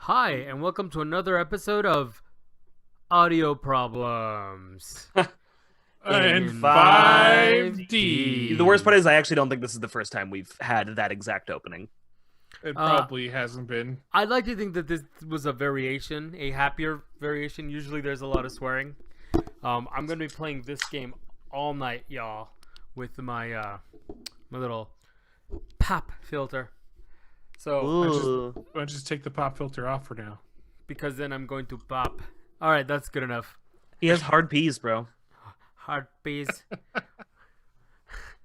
Hi, and welcome to another episode of Audio Problems And in 5D. The worst part is I actually don't think this is the first time we've had that exact opening. It probably hasn't been. I'd like to think that this was a variation, a happier variation. Usually there's a lot of swearing. I'm going to be playing this game all night, y'all, with my my little pop filter. So, Ooh. Why don't you just take the pop filter off for now? because then I'm going to pop. All right, that's good enough. He has hard P's, bro. Hard piece.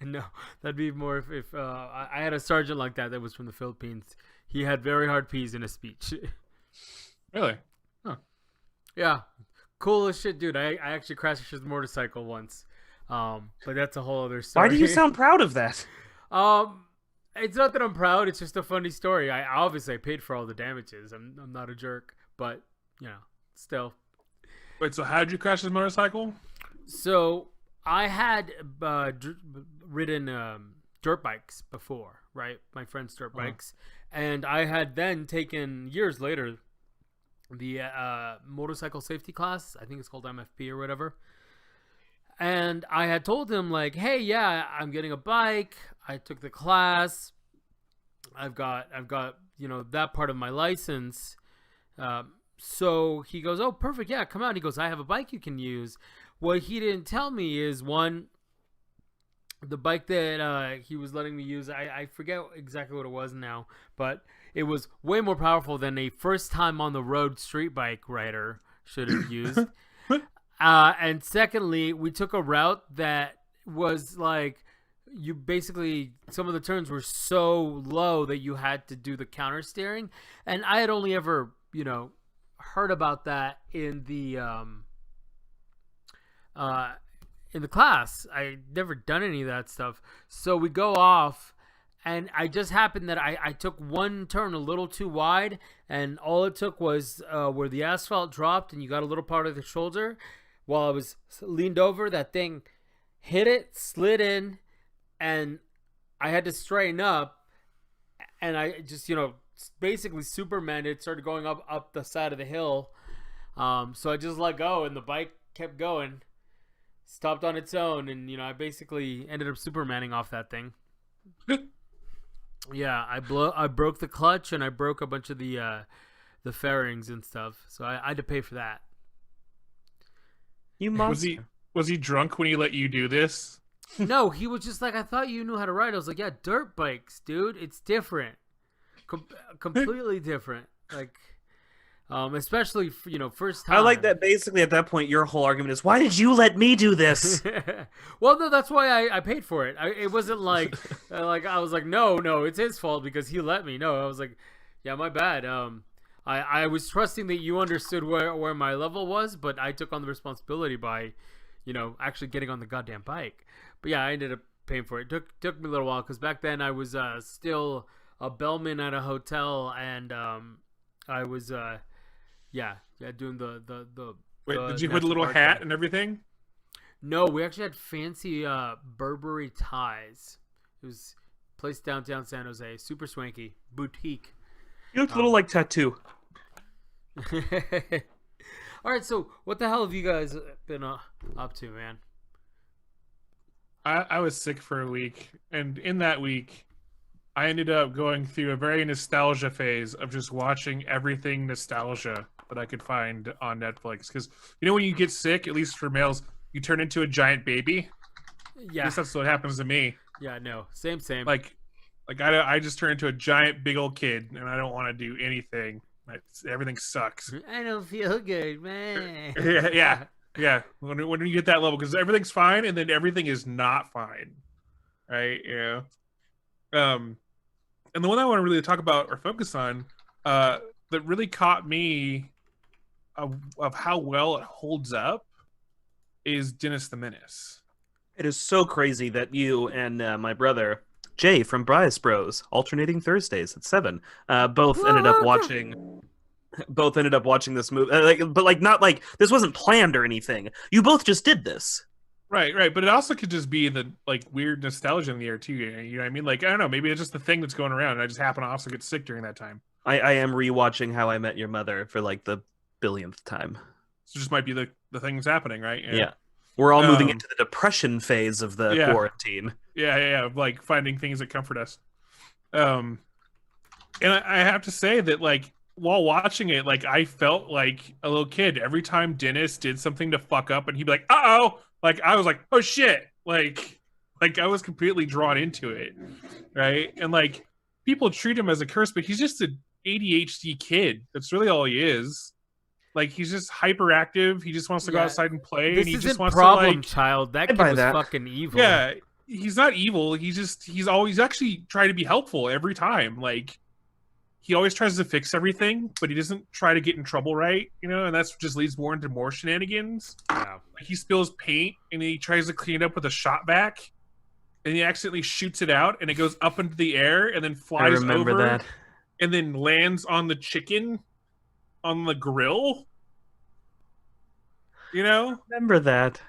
No, that'd be more if I had a sergeant like that was from the Philippines. He had very hard P's in his speech. Really? Yeah, cool as shit, dude. I actually crashed his motorcycle once, but that's a whole other story. Why do you sound proud of that? It's not that I'm proud. It's just a funny story. I obviously paid for all the damages. I'm not a jerk, but still. Wait, so how did you crash his motorcycle? So I had ridden dirt bikes before, right? My friend's dirt bikes, and I had then taken years later the motorcycle safety class. I think it's called MFP or whatever. And I had told him like, "Hey, yeah, I'm getting a bike. I took the class. I've got that part of my license." So he goes, "Oh, perfect. Yeah, come out." He goes, "I have a bike you can use." What he didn't tell me is one, the bike that he was letting me use, I forget exactly what it was now, but it was way more powerful than a first time on the road street bike rider should have used. And secondly, we took a route that was like, you basically, some of the turns were so low that you had to do the counter steering. And I had only ever, heard about that in the class. I never done any of that stuff. So we go off, and I just happened that I took one turn a little too wide, and all it took was where the asphalt dropped and you got a little part of the shoulder. While I was leaned over, that thing hit it, slid in, and I had to straighten up, and I just, basically Superman it, started going up the side of the hill. So I just let go, and the bike kept going. Stopped on its own, and I basically ended up Supermaning off that thing. Yeah, I broke the clutch, and I broke a bunch of the fairings and stuff. So I had to pay for that. You must. Was he drunk when he let you do this? No, he was just like, "I thought you knew how to ride." I was like, "Yeah, dirt bikes, dude. It's different, completely different. Like, especially first time." I like that. Basically, at that point, your whole argument is, "Why did you let me do this?" Well, no, that's why I paid for it. It wasn't like like I was like, no, it's his fault because he let me. No, I was like, yeah, my bad. I was trusting that you understood where my level was, but I took on the responsibility by, actually getting on the goddamn bike. But yeah, I ended up paying for it. Took me a little while because back then I was still a bellman at a hotel, and I was doing the. Wait, the did you put a National little Guard hat thing. and everything? No, we actually had fancy Burberry ties. It was a place downtown San Jose, super swanky boutique. You looked a little like Tattoo. All right, so what the hell have you guys been up to, man? I was sick for a week, and in that week, I ended up going through a very nostalgia phase of just watching everything nostalgia that I could find on Netflix. Because when you get sick, at least for males, you turn into a giant baby. At Yeah, least that's what happens to me. yeah, no, same. Like I just turn into a giant big old kid, and I don't want to do anything. Everything sucks. I don't feel good, man. Yeah. When you get that level, because everything's fine, and then everything is not fine, right? Yeah. And the one I want to really talk about or focus on, that really caught me of how well it holds up, is Dennis the Menace. It is so crazy that you and my brother Jay from Bryce Bros, alternating Thursdays at 7, both ended up watching. Both ended up watching this movie, not like this wasn't planned or anything. You both just did this. Right. But it also could just be the weird nostalgia in the air too. You know what I mean? Like, I don't know, maybe it's just the thing that's going around, and I just happen to also get sick during that time. I am rewatching How I Met Your Mother for like the billionth time. So just might be the thing that's happening, right? Yeah. We're all moving Um, into the depression phase of the yeah. quarantine. Yeah, like finding things that comfort us. Um, and I have to say that like while watching it, like I felt like a little kid every time Dennis did something to fuck up, and he'd be like, "Uh oh!" Like I was like, "Oh shit!" Like I was completely drawn into it, right? And like people treat him as a curse, but he's just an ADHD kid. That's really all he is. Like he's just hyperactive. He just wants to go Yeah, outside and play, This and he just isn't wants problem to like, child. That I'd kid buy was that. fucking evil. yeah. He's not evil. He's actually trying to be helpful every time. Like he always tries to fix everything, but he doesn't try to get in trouble, right? You know, and that's just leads more into more shenanigans. Yeah. Like he spills paint and he tries to clean it up with a shot vac, and he accidentally shoots it out, and it goes up into the air and then I flies remember over, that. and then lands on the chicken on the grill. You know, Remember that.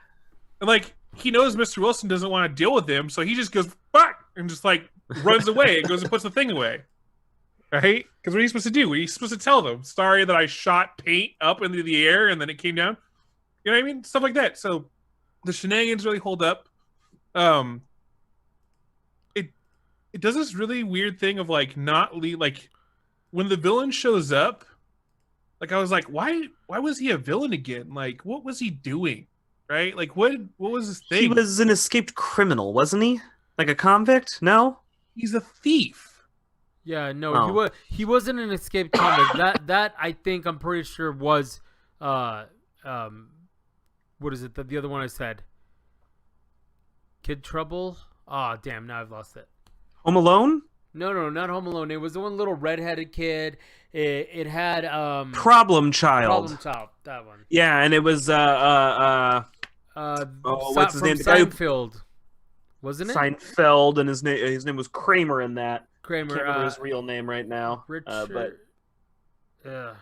and like he knows Mr. Wilson doesn't want to deal with him, so he just goes fuck and just like runs away and goes and puts the thing away. Right? Because what are you supposed to do? He's supposed to tell them, sorry that I shot paint up into the air and then it came down. You know what I mean? Stuff like that. So the shenanigans really hold up. Um it does this really weird thing of like not like when the villain shows up, like I was like, why was he a villain again? Like what was he doing? Right? Like what was his thing? He was an escaped criminal, wasn't he? Like a convict? No? He's a thief. Yeah, no, Oh. he wasn't an escaped convict. That I think I'm pretty sure was what is it? The other one I said. Kid Trouble? Oh, damn, now I've lost it. Home Alone? No, not Home Alone. It was the one little redheaded kid. It had Problem Child. Problem Child. That one. Yeah, and it was what's his from name? The guy who- Seinfeld, wasn't it? Seinfeld, and his name was Kramer in that. Kramer. Can't remember his real name right now. Richard. But yeah,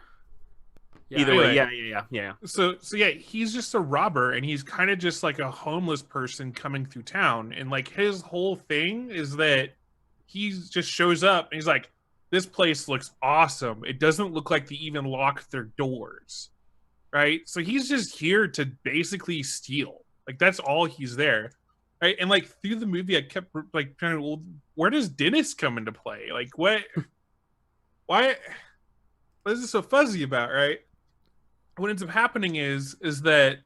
either anyway. way, yeah. So yeah, he's just a robber, and he's kind of just like a homeless person coming through town, and like his whole thing is that he just shows up and he's like, this place looks awesome. It doesn't look like they even locked their doors, right? So he's just here to basically steal. Like that's all he's there, right? And like through the movie, I kept like trying to, well, where does Dennis come into play? Like what is this so fuzzy about, right? What ends up happening is that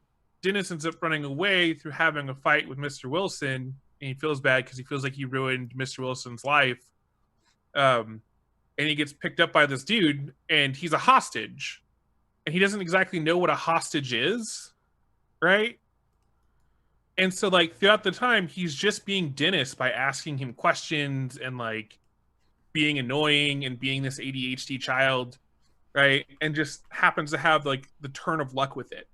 Dennis ends up running away through having a fight with Mr. Wilson, and he feels bad because he feels like he ruined Mr. Wilson's life. And he gets picked up by this dude, and he's a hostage, and he doesn't exactly know what a hostage is, right? And so, like throughout the time, he's just being Dennis by asking him questions and like being annoying and being this ADHD child, right? And just happens to have like the turn of luck with it.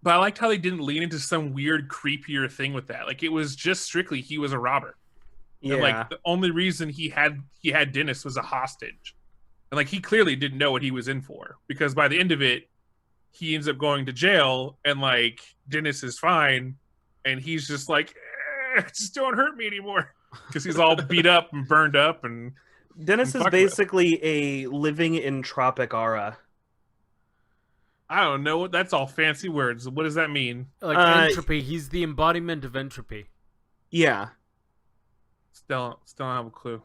But I liked how they didn't lean into some weird, creepier thing with that. Like it was just strictly he was a robber. Yeah. And like the only reason he had Dennis was a hostage. And like he clearly didn't know what he was in for, because by the end of it, he ends up going to jail, and like Dennis is fine, and he's just like, just don't hurt me anymore, because he's all beat up and burned up. And Dennis is fucked with. basically a living in Tropic Aura. I don't know. That's all fancy words. What does that mean? like entropy. He's the embodiment of entropy. Yeah. Still don't have a clue.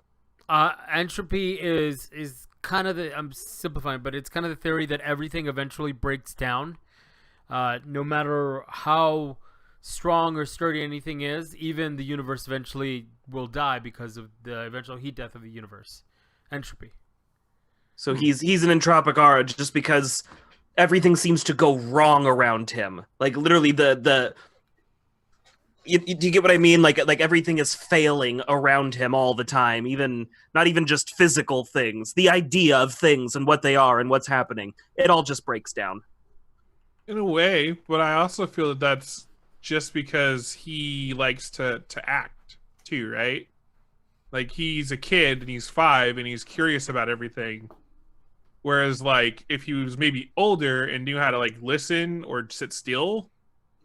Entropy is kind of the, I'm simplifying, but it's kind of the theory that everything eventually breaks down. No matter how strong or sturdy anything is, even the universe eventually will die because of the eventual heat death of the universe. Entropy. So he's an entropic aura just because everything seems to go wrong around him. Like literally do you get what I mean? Like everything is failing around him all the time, even not even just physical things. The idea of things and what they are and what's happening, it all just breaks down. In a way, but I also feel that that's just because he likes to act too, right? Like he's a kid and he's 5 and he's curious about everything. Whereas like if he was maybe older and knew how to like listen or sit still,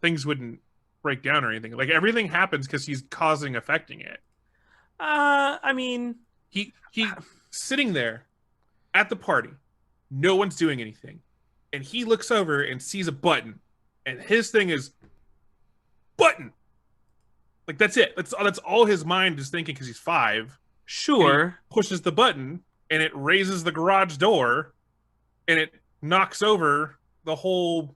things wouldn't break down or anything. Like everything happens because he's affecting it. I mean, He sitting there at the party. No one's doing anything. And he looks over and sees a button. And his thing is button. Like, that's it. That's all his mind is thinking because he's 5. Sure. Pushes the button and it raises the garage door and it knocks over the whole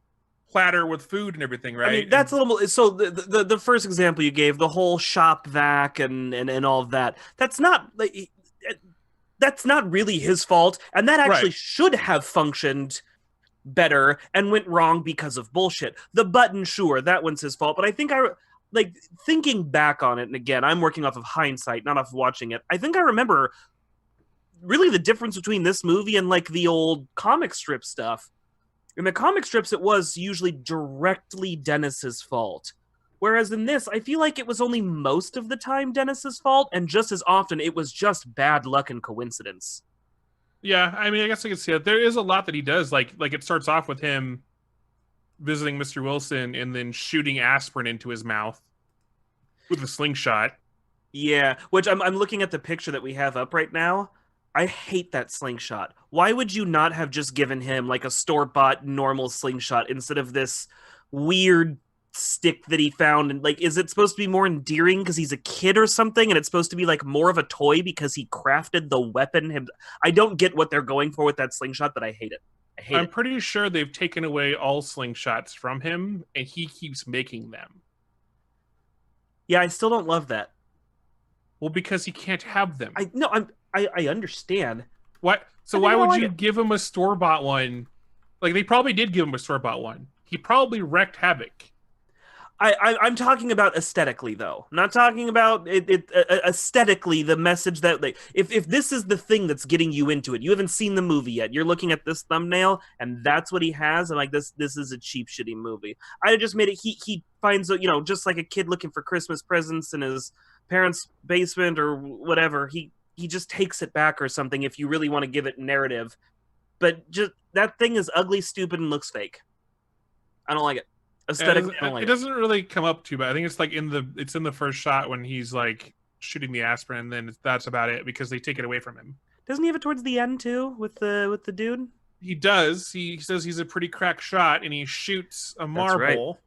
platter with food and everything, right? I mean, that's a little. So the first example you gave, the whole shop vac and all of that, that's not really his fault, and that actually Right. should have functioned better and went wrong because of bullshit. The button, sure, that one's his fault, but I think like thinking back on it, and again, I'm working off of hindsight, not off watching it. I think I remember really the difference between this movie and like the old comic strip stuff. In the comic strips, it was usually directly Dennis's fault. Whereas in this, I feel like it was only most of the time Dennis's fault, and just as often it was just bad luck and coincidence. Yeah, I mean, I guess I can see it. There is a lot that he does. Like it starts off with him visiting Mr. Wilson and then shooting aspirin into his mouth with a slingshot. Yeah, which I'm looking at the picture that we have up right now. I hate that slingshot. Why would you not have just given him like a store-bought normal slingshot instead of this weird stick that he found? And like, is it supposed to be more endearing because he's a kid or something, and it's supposed to be like more of a toy because he crafted the weapon? I don't get what they're going for with that slingshot, but I hate it. I'm pretty sure they've taken away all slingshots from him, and he keeps making them. Yeah, I still don't love that. Well, because he can't have them. I understand. What? So why would you give him a store-bought one? Like, they probably did give him a store-bought one. He probably wreaked havoc. I'm talking about aesthetically, though. I'm not talking about aesthetically, the message that, like, if this is the thing that's getting you into it, you haven't seen the movie yet, you're looking at this thumbnail, and that's what he has, and like, this is a cheap, shitty movie. I just made it, he finds, just like a kid looking for Christmas presents in his parents' basement or whatever, he just takes it back or something if you really want to give it narrative. But just, that thing is ugly, stupid, and looks fake. I don't like it. Aesthetically, it doesn't really come up too bad. I think it's like in the first shot when he's like shooting the aspirin, and then that's about it because they take it away from him. Doesn't he have it towards the end too with the dude? He does. He says he's a pretty crack shot, and he shoots a marble,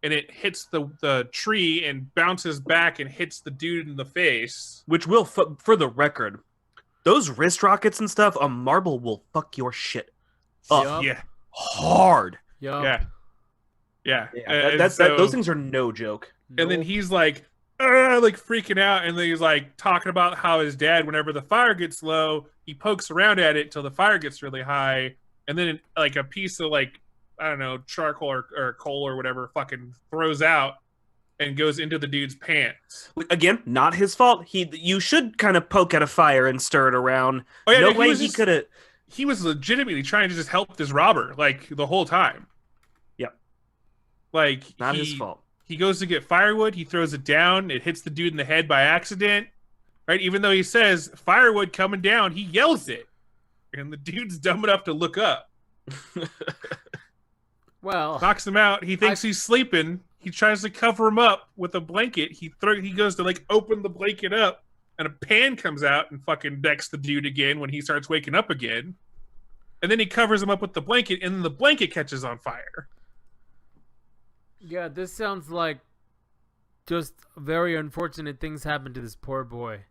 and it hits the tree and bounces back and hits the dude in the face. Which will, for the record, those wrist rockets and stuff, a marble will fuck your shit up. Yeah, hard. Yeah. Those things are no joke. And then he's like freaking out, and then he's like talking about how his dad, whenever the fire gets low, he pokes around at it till the fire gets really high, and then like a piece of like, I don't know, charcoal or coal or whatever fucking throws out and goes into the dude's pants. Again, not his fault. You should kind of poke at a fire and stir it around. Oh, yeah, no way he could have. He was legitimately trying to just help this robber like the whole time. Like, not his fault. He goes to get firewood. He throws it down. It hits the dude in the head by accident. Right? Even though he says firewood coming down, he yells it, and the dude's dumb enough to look up. Well, knocks him out. He thinks he's sleeping. He tries to cover him up with a blanket. He goes to like open the blanket up, and a pan comes out and fucking decks the dude again when he starts waking up again. And then he covers him up with the blanket, and then the blanket catches on fire. Yeah, this sounds like just very unfortunate things happen to this poor boy.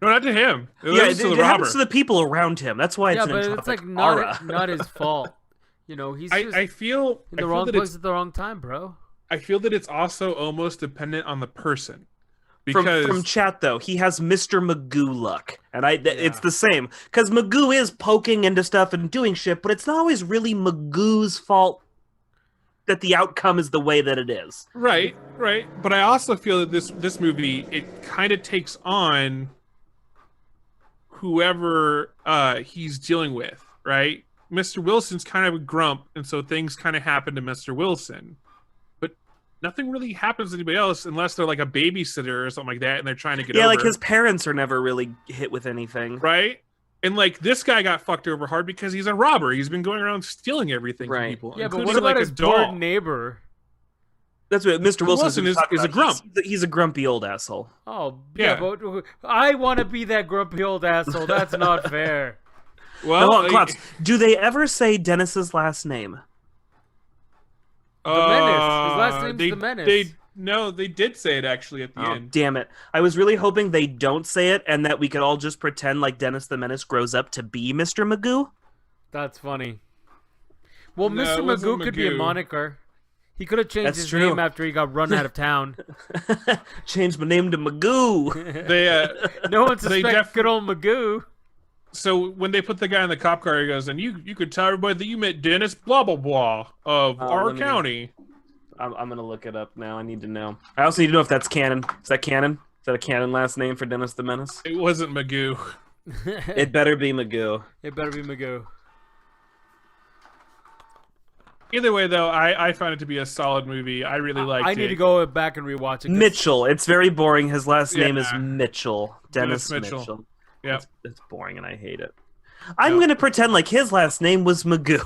No, not to him. It happens to the people around him. That's why it's an entropic it's like aura. not his fault. He's just I feel in the wrong place at the wrong time, bro. I feel that it's also almost dependent on the person. Because from chat though, he has Mr. Magoo luck, and it's the same because Magoo is poking into stuff and doing shit, but it's not always really Magoo's fault that the outcome is the way that it is. Right. But I also feel that this movie, it kind of takes on whoever he's dealing with, right? Mr. Wilson's kind of a grump, and so things kind of happen to Mr. Wilson. But nothing really happens to anybody else unless they're like a babysitter or something like that, and they're trying to get over. Yeah, like his parents are never really hit with anything. Right? And like this guy got fucked over hard because he's a robber. He's been going around stealing everything from people. Yeah, but what about like his bored neighbor? That's what Mr. Wilson, Wilson is is a grump. He's a grumpy old asshole. Oh, yeah, Yeah. but I want to be that grumpy old asshole. That's not fair. Well, Now, Klops, do they ever say Dennis's last name? The Menace. His last name's they, The Menace. They did say it actually at the Oh, end. damn it. I was really hoping they don't say it and that we could all just pretend like Dennis the Menace grows up to be Mr. Magoo. That's funny. Well, No, Mr. it wasn't Magoo could be a Magoo. moniker. He could have changed That's his true. name after he got run out of town. Changed my name to Magoo. They No one They suspects good old Magoo. so when they put the guy in the cop car, he goes, and you could tell everybody that you met Dennis blah blah blah of our let me- county. I'm going to look it up now. I need to know. I also need to know if that's canon. Is that canon? Is that a canon last name for Dennis the Menace? It wasn't Magoo. It better be Magoo. It better be Magoo. Either way, though, I found it to be a solid movie. I really liked it. I need to go back and rewatch it. 'cause- Mitchell. It's very boring. His last name is Yeah. Mitchell. Dennis Dennis Mitchell. Mitchell. Yep. It's boring and I hate it. I'm Yep. going to pretend like his last name was Magoo.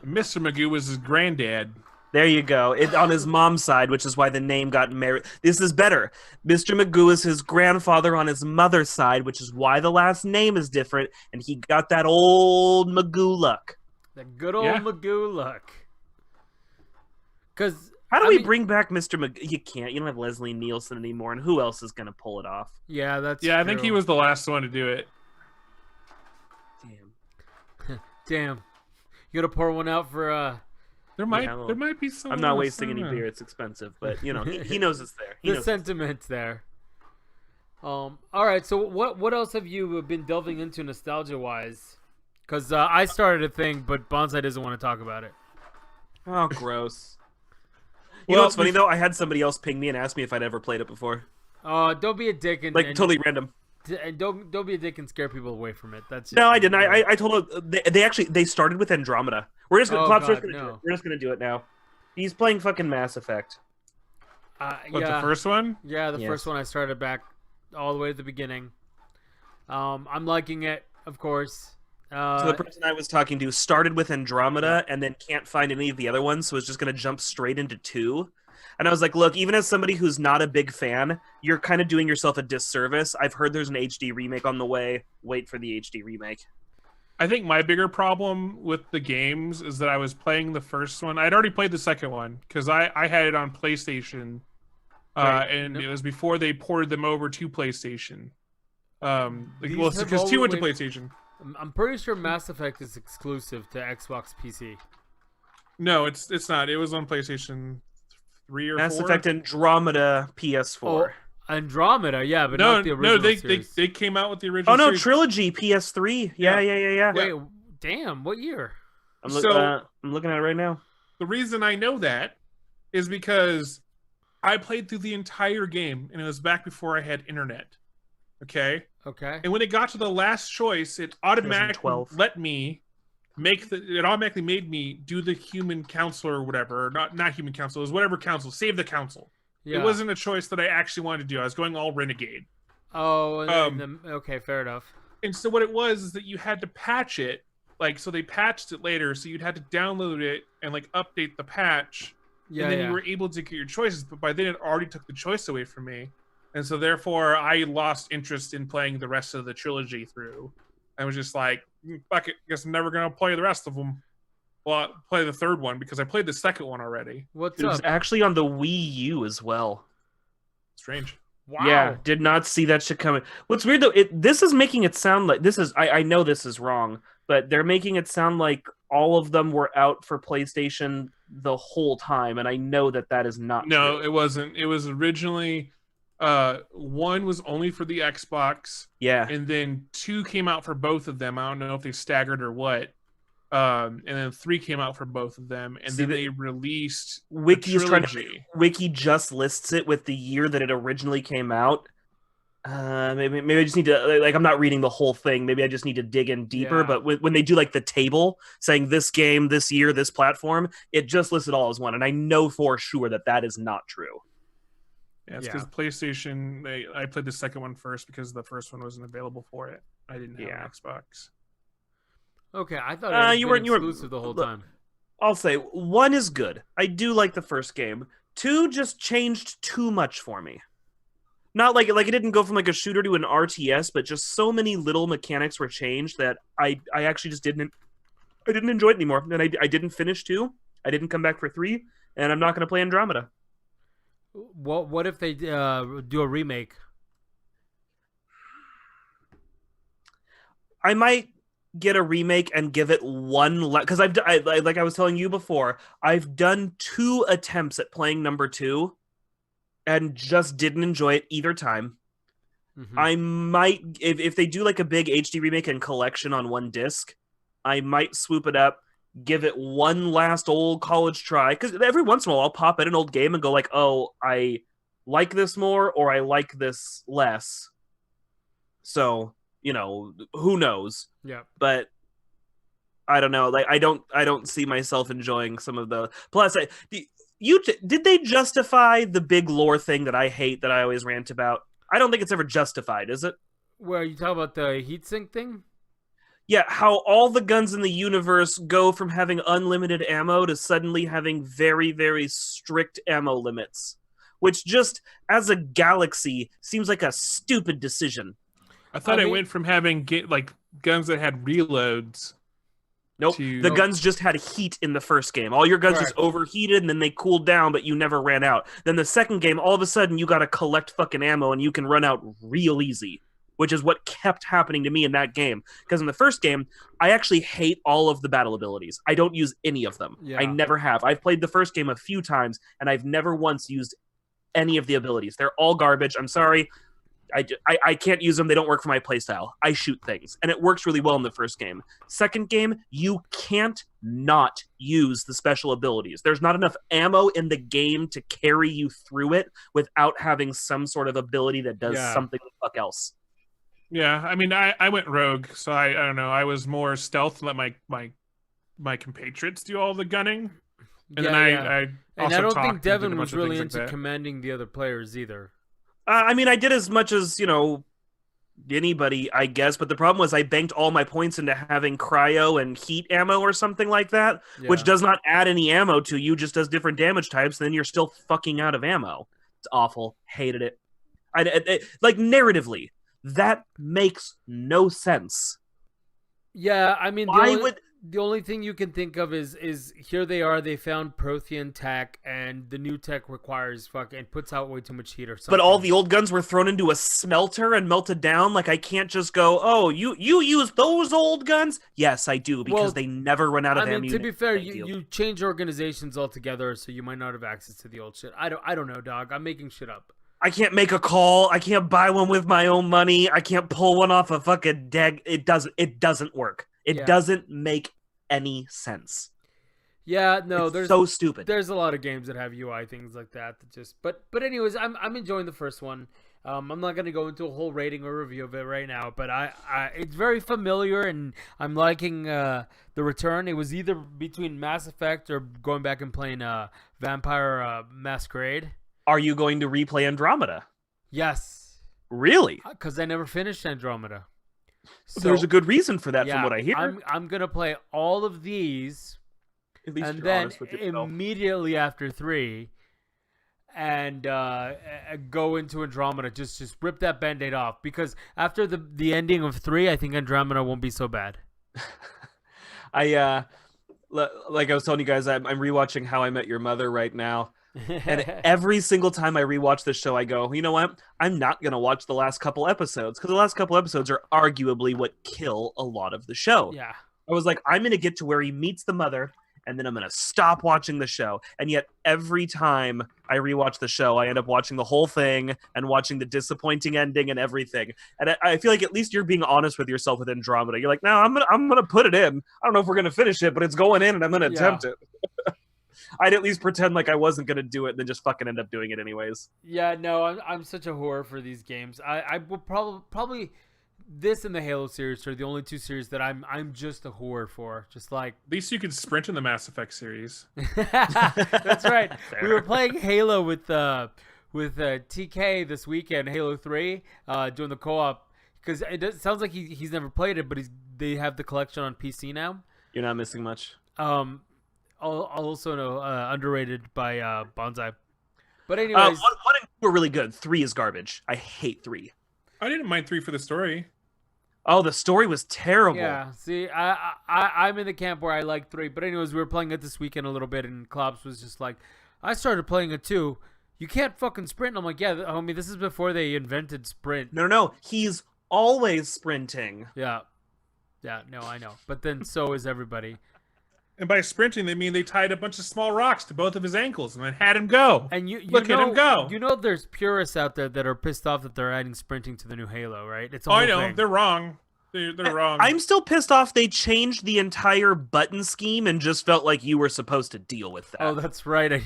Mr. Magoo was his granddad. There you go. It on his mom's side, which is why the name got married. This is better. Mr. Magoo is his grandfather on his mother's side, which is why the last name is different, and he got that old Magoo luck. The good old Yeah. Magoo luck. Because How do we bring back Mr. Magoo? You can't. You don't have Leslie Nielsen anymore, and who else is going to pull it off? Yeah, that's Yeah, I think true. he was the last one to do it. Damn. Damn. You gotta pour one out for There might be some. I'm not wasting any beer. It's expensive, but you know he knows it's there. He the knows sentiment there. All right. So what else have you been delving into nostalgia wise? Because I started a thing, but Bonsai doesn't want to talk about it. Oh, gross. You know Well, what's funny though? I had somebody else ping me and ask me if I'd ever played it before. Don't be a dick and Like and, totally random. and don't be a dick and scare people away from it. That's just, No, I didn't. I told him they started with Andromeda. We're just gonna Oh, Klopp's God, just gonna do no. it. We're just gonna do it now. He's playing fucking Mass Effect. What, yeah, the first one? yeah, the Yes. first one I started back all the way at the beginning. I'm liking it, of course. So the person I was talking to started with Andromeda and then can't find any of the other ones, so is just gonna jump straight into 2. And I was like, look, even as somebody who's not a big fan, you're kind of doing yourself a disservice. I've heard there's an HD remake on the way. Wait for the HD remake. I think my bigger problem with the games is that I was playing the first one. I'd already played the second one because I had it on PlayStation, Right. and Nope. it was before they ported them over to PlayStation. These Well, have because 2 went to always- PlayStation. I'm pretty sure Mass Effect is exclusive to Xbox PC. No, it's not. It was on PlayStation 3 or Mass 4. Effect Andromeda PS4. Andromeda, yeah, but no, not the original no, they series. they came out with the original. Oh no, series. Trilogy PS3. Yeah. Wait, damn, what year? I'm So- looking at it right now. The reason I know that is because I played through the entire game, and it was back before I had internet. Okay, Okay. and when it got to the last choice, it automatically 2012. let me make the. It automatically made me do the human council or whatever. Or not human council. It was whatever council. Save the council. Yeah. It wasn't a choice that I actually wanted to do. I was going all renegade. Oh, okay, fair enough. And so what it was is that you had to patch it. Like, so they patched it later, so you'd had to download it and like update the patch, Yeah, and then yeah. you were able to get your choices. But by then, it already took the choice away from me, and so therefore, I lost interest in playing the rest of the trilogy through. I was just like, fuck it, guess I'm never gonna play the rest of them. Well, I'll play the third one because I played the second one already. What's It was up? actually on the Wii U as well. Strange. Wow. Yeah, did not see that shit coming. What's weird though, this is making it sound like this is. I know this is wrong, but they're making it sound like all of them were out for PlayStation the whole time, and I know that is not. No, true. it wasn't. It was originally one was only for the Xbox. Yeah, And then 2 came out for both of them. I don't know if they staggered or what. And then 3 came out for both of them, and See, then the- they released Wiki is trying to. trilogy. Wiki just lists it with the year that it originally came out. Maybe I just need to like. I'm not reading the whole thing. Maybe I just need to dig in deeper. Yeah. But when they do like the table saying this game, this year, this platform, it just lists it all as one, and I know for sure that is not true. Yeah, it's Yeah. because PlayStation. I played the second one first because the first one wasn't available for it. I didn't have Yeah. an Xbox. Okay, I thought it was you weren't- exclusive the whole look, time. I'll say 1 is good. I do like the first game. 2 just changed too much for me. Not like it didn't go from like a shooter to an RTS, but just so many little mechanics were changed that I actually just didn't enjoy it anymore. And I didn't finish 2. I didn't come back for 3, and I'm not going to play Andromeda. What if they do a remake? I might get a remake and give it one because like I was telling you before, I've done 2 attempts at playing number 2 and just didn't enjoy it either time. Mhm. I might if they do like a big HD remake and collection on one disc, I might swoop it up, give it one last old college try, because every once in a while I'll pop in an old game and go like, oh, I like this more or I like this less. So, who knows? Yeah. But I don't know. Like I don't see myself enjoying some of the. Plus, did they justify the big lore thing that I hate that I always rant about? I don't think it's ever justified, is it? Where you talk about the heatsink thing? Yeah, how all the guns in the universe go from having unlimited ammo to suddenly having very, very strict ammo limits, which just as a galaxy seems like a stupid decision. I thought it went from having guns that had reloads. Nope. The guns just had heat in the first game. All your guns just overheated and then they cooled down, but you never ran out. Then the second game, all of a sudden you got to collect fucking ammo and you can run out real easy, which is what kept happening to me in that game. Because in the first game, I actually hate all of the battle abilities. I don't use any of them. Yeah. I never have. I've played the first game a few times and I've never once used any of the abilities. They're all garbage. I'm sorry. I can't use them. They don't work for my playstyle. I shoot things. And it works really well in the first game. Second game, you can't not use the special abilities. There's not enough ammo in the game to carry you through it without having some sort of ability that does something the fuck else. Yeah, I mean, I went rogue, so I don't know. I was more stealth and let my compatriots do all the gunning. And then I also I don't talked think and did a Devin bunch was of really things like into that. commanding the other players either. I mean, I did as much as, anybody, I guess, but the problem was I banked all my points into having cryo and heat ammo or something like that, which does not add any ammo to you, just does different damage types, and then you're still fucking out of ammo. It's awful. Hated it. Like, narratively, that makes no sense. Yeah, I mean, Why would... the only thing you can think of is here they are, they found Prothean tech, and the new tech requires fucking puts out way too much heat or something. But all the old guns were thrown into a smelter and melted down. Like, I can't just go, oh, you use those old guns? Yes, I do, because they never run out of ammunition. To be fair, you change organizations altogether, so you might not have access to the old shit. I don't know, dog. I'm making shit up. I can't make a call. I can't buy one with my own money. I can't pull one off a fucking deck. It doesn't work. It doesn't make any sense. Yeah, no, there's so stupid. There's a lot of games that have UI things like that just but anyways, I'm enjoying the first one. I'm not going to go into a whole rating or review of it right now, but I it's very familiar and I'm liking the return. It was either between Mass Effect or going back and playing Vampire Masquerade. Are you going to replay Andromeda? Yes. Really? Because I never finished Andromeda. So, there's a good reason for that, from what I hear. I'm gonna play all of these, at least and you're then honest with yourself. immediately after 3, and go into Andromeda. Just rip that Band-Aid off, because after the ending of 3, I think Andromeda won't be so bad. Like I was telling you guys, I'm rewatching How I Met Your Mother right now. And every single time I rewatch this show, I go, you know what? I'm not going to watch the last couple episodes, because the last couple episodes are arguably what kill a lot of the show. Yeah. I was like, I'm going to get to where he meets the mother, and then I'm going to stop watching the show. And yet every time I rewatch the show, I end up watching the whole thing and watching the disappointing ending and everything. And I feel like at least you're being honest with yourself with Andromeda. You're like, no, I'm gonna put it in. I don't know if we're going to finish it, but it's going in and I'm going to attempt it. I'd at least pretend like I wasn't going to do it and then just fucking end up doing it anyways. Yeah, no, I'm such a whore for these games. I will probably this and the Halo series are the only 2 series that I'm just a whore for. Just like At least you could sprint in the Mass Effect series. That's right. We were playing Halo with TK this weekend, Halo 3, doing the co-op, because it sounds like he's never played it, but they have the collection on PC now. You're not missing much. also know underrated by Bonsai. But One anyways, and two were really good. 3 is garbage. I hate 3. I didn't mind 3 for the story. Oh, the story was terrible. yeah. See, I'm in the camp where I like 3. But anyways, we were playing it this weekend a little bit, and Klops was just like, I started playing it too. You can't fucking sprint. And I'm like, yeah, homie, this is before they invented sprint. No. He's always sprinting. Yeah. Yeah, no, I know. But then so is everybody. And by sprinting, they mean they tied a bunch of small rocks to both of his ankles and then had him go. And you Look know, at him go. You know, there's purists out there that are pissed off that they're adding sprinting to the new Halo, right? It's a Oh, whole I know. thing. They're wrong. They're wrong. I'm still pissed off they changed the entire button scheme and just felt like you were supposed to deal with that. Oh, that's right. If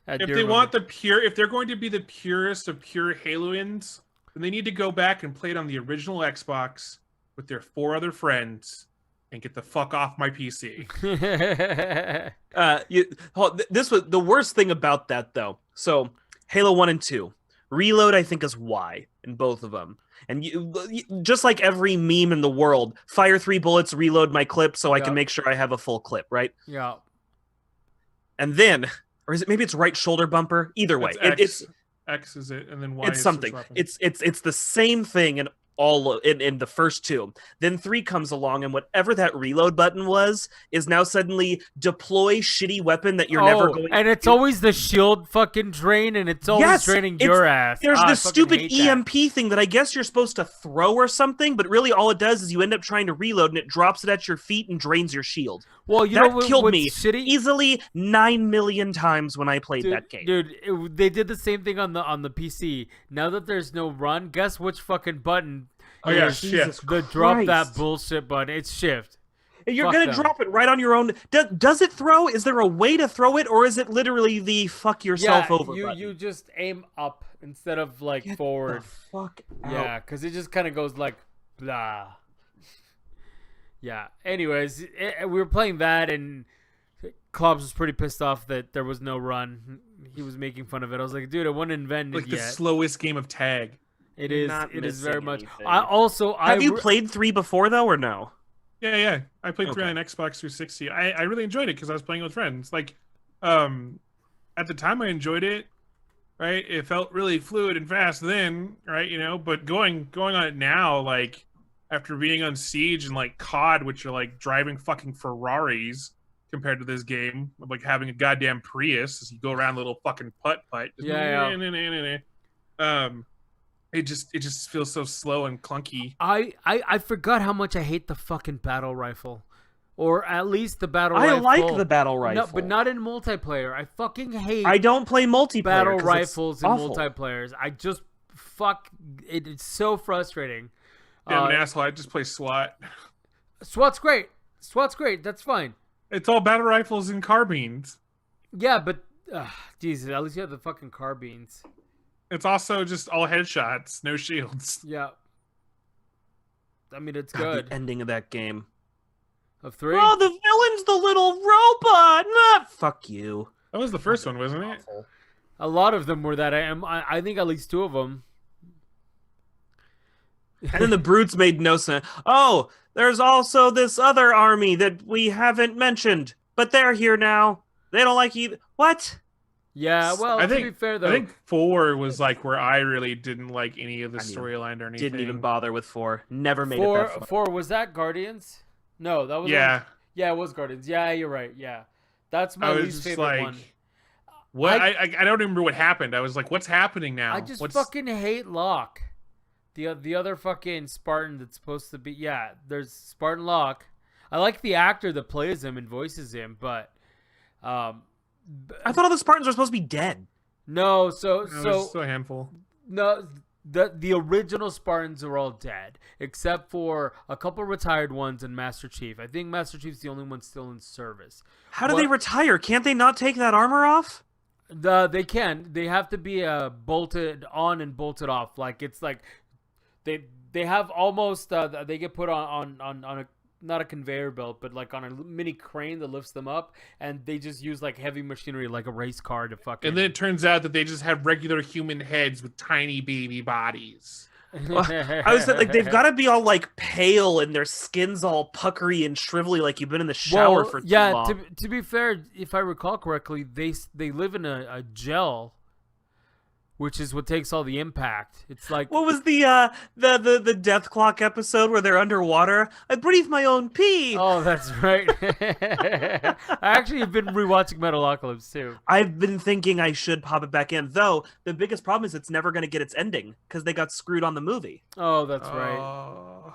they want if they're going to be the purest of pure Haloians, then they need to go back and play it on the original Xbox with their 4 other friends and get the fuck off my PC. This was the worst thing about that, though. So, Halo 1 and 2. Reload, I think, is Y in both of them. And just like every meme in the world, fire 3 bullets, reload my clip so I can make sure I have a full clip, right? Yeah. And then, or is it maybe it's right shoulder bumper? Either way, it's X is it, and then Y. It's something. It's the same thing in all in the first 2. Then 3 comes along, and whatever that reload button was is now suddenly deploy shitty weapon that you're never going. And it's always the shield fucking drain, and it's always draining your ass. There's this stupid EMP that. thing that I guess you're supposed to throw or something, but really all it does is you end up trying to reload, and it drops it at your feet and drains your shield. Well, you that know killed me shitty? easily 9 million times when I played that game. Dude, they did the same thing on the PC. Now that there's no run, guess which fucking button? Oh yeah, shift. The drop that bullshit button. It's shift. You're going to drop it right on your own. Does it throw? Is there a way to throw it, or is it literally the fuck yourself over button? You just aim up instead of like Get forward. The fuck out. Yeah, because it just kind of goes like blah. Yeah. Anyways, we were playing that, and Klobbs was pretty pissed off that there was no run. He was making fun of it. I was like, dude, it wasn't invented like yet. the slowest game of tag. It is. Not It is very much. anything. Have you played 3 before though, or no? Yeah. I played 3 Okay. on Xbox 360. I really enjoyed it because I was playing with friends. Like, at the time I enjoyed it. Right, it felt really fluid and fast then, right? You know, but going on it now, like after being on Siege and like COD, which are like driving fucking Ferraris compared to this game, of like having a goddamn Prius as you go around a little fucking putt. Yeah. It just feels so slow and clunky. I forgot how much I hate the fucking battle rifle, or at least the battle I rifle. like the battle rifle. No, but not in multiplayer. I fucking hate. I don't play multiplayer. battle 'cause it's rifles in awful. multiplayers. I just it's so frustrating. Yeah, I'm an asshole. I just play SWAT. SWAT's great. That's fine. It's all battle rifles and carbines. Yeah, but Jesus, at least you have the fucking carbines. It's also just all headshots, no shields. Yeah. I mean, it's God, good. the ending of that game. Of 3? Oh, the villain's the little robot. Not fuck you. That was the first one, wasn't it? Awful. A lot of them were that. I think at least 2 of them. And then the brutes made no sense. Oh, there's also this other army that we haven't mentioned, but they're here now. They don't like either. What? Yeah, well, to be fair though, I think 4 was like where I really didn't like any of the storyline or anything. Didn't even bother with 4. Never made it four, that far. 4 was that Guardians? No, that was Yeah. Yeah, it was Guardians. Yeah, you're right. Yeah, that's my I was least just favorite like, one. what? I don't remember what happened. I was like, what's happening now? I just fucking hate Locke. The other fucking Spartan that's supposed to be there's Spartan Locke. I like the actor that plays him and voices him, but I thought all the Spartans were supposed to be dead. no. So There's still a handful. no. The original Spartans are all dead, except for a couple retired ones and Master Chief. I think Master Chief's the only one still in service. How do they retire? Can't they not take that armor off? They can. They have to be bolted on and bolted off. Like it's like they have almost they get put on a not a conveyor belt, but like on a mini crane that lifts them up, and they just use like heavy machinery like a race car to fucking. And then it turns out that they just have regular human heads with tiny baby bodies. I was like, they've got to be all like pale and their skin's all puckery and shrivelly, like you've been in the shower for too long. To be fair, if I recall correctly, they live in a gel, which is what takes all the impact. It's like, What was the Death Clock episode where they're underwater? I breathe my own pee. oh, that's right. I actually have been rewatching Metalocalypse too. I've been thinking I should pop it back in, though the biggest problem is it's never going to get its ending because they got screwed on the movie. Oh, that's right. Oh.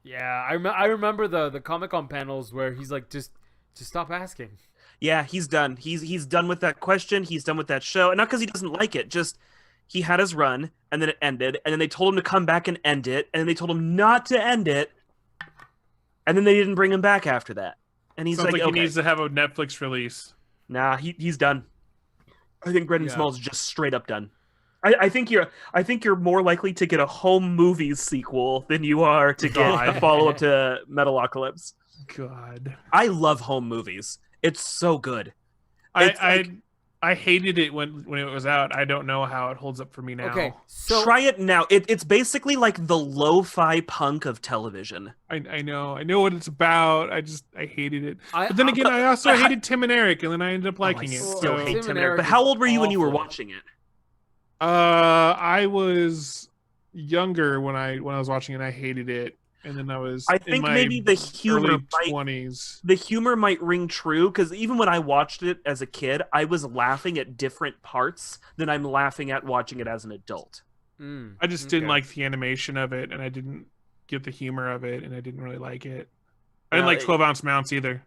Yeah, I remember the Comic-Con panels where he's like, just stop asking. Yeah, he's done. He's done with that question. He's done with that show. And not because he doesn't like it, just he had his run, and then it ended, and then they told him to come back and end it, and then they told him not to end it, and then they didn't bring him back after that. And he's Sounds like okay. he needs to have a Netflix release. Nah, he's done. I think Brendan Yeah. Small's just straight up done. I think you're more likely to get a home movies sequel than you are to get a follow up to Metalocalypse. God, I love home movies. It's so good. It's I hated it when it was out. I don't know how it holds up for me now. Okay, so Try it now. It's basically like the lo-fi punk of television. I know what it's about. I hated it. I- But then again, I also but- hated Tim and Eric, and then I ended up liking I it. still So, hate Tim Tim and and Eric. Eric But how is old were you when you were awful. watching it? I was younger when I was watching it. I hated it, and then I was. I in think my maybe the humor early might 20s. the humor might ring true because even when I watched it as a kid, I was laughing at different parts than I'm laughing at watching it as an adult. I just didn't Okay. like the animation of it, and I didn't get the humor of it, and I didn't really like it. I No, didn't like it- 12-ounce mounts either.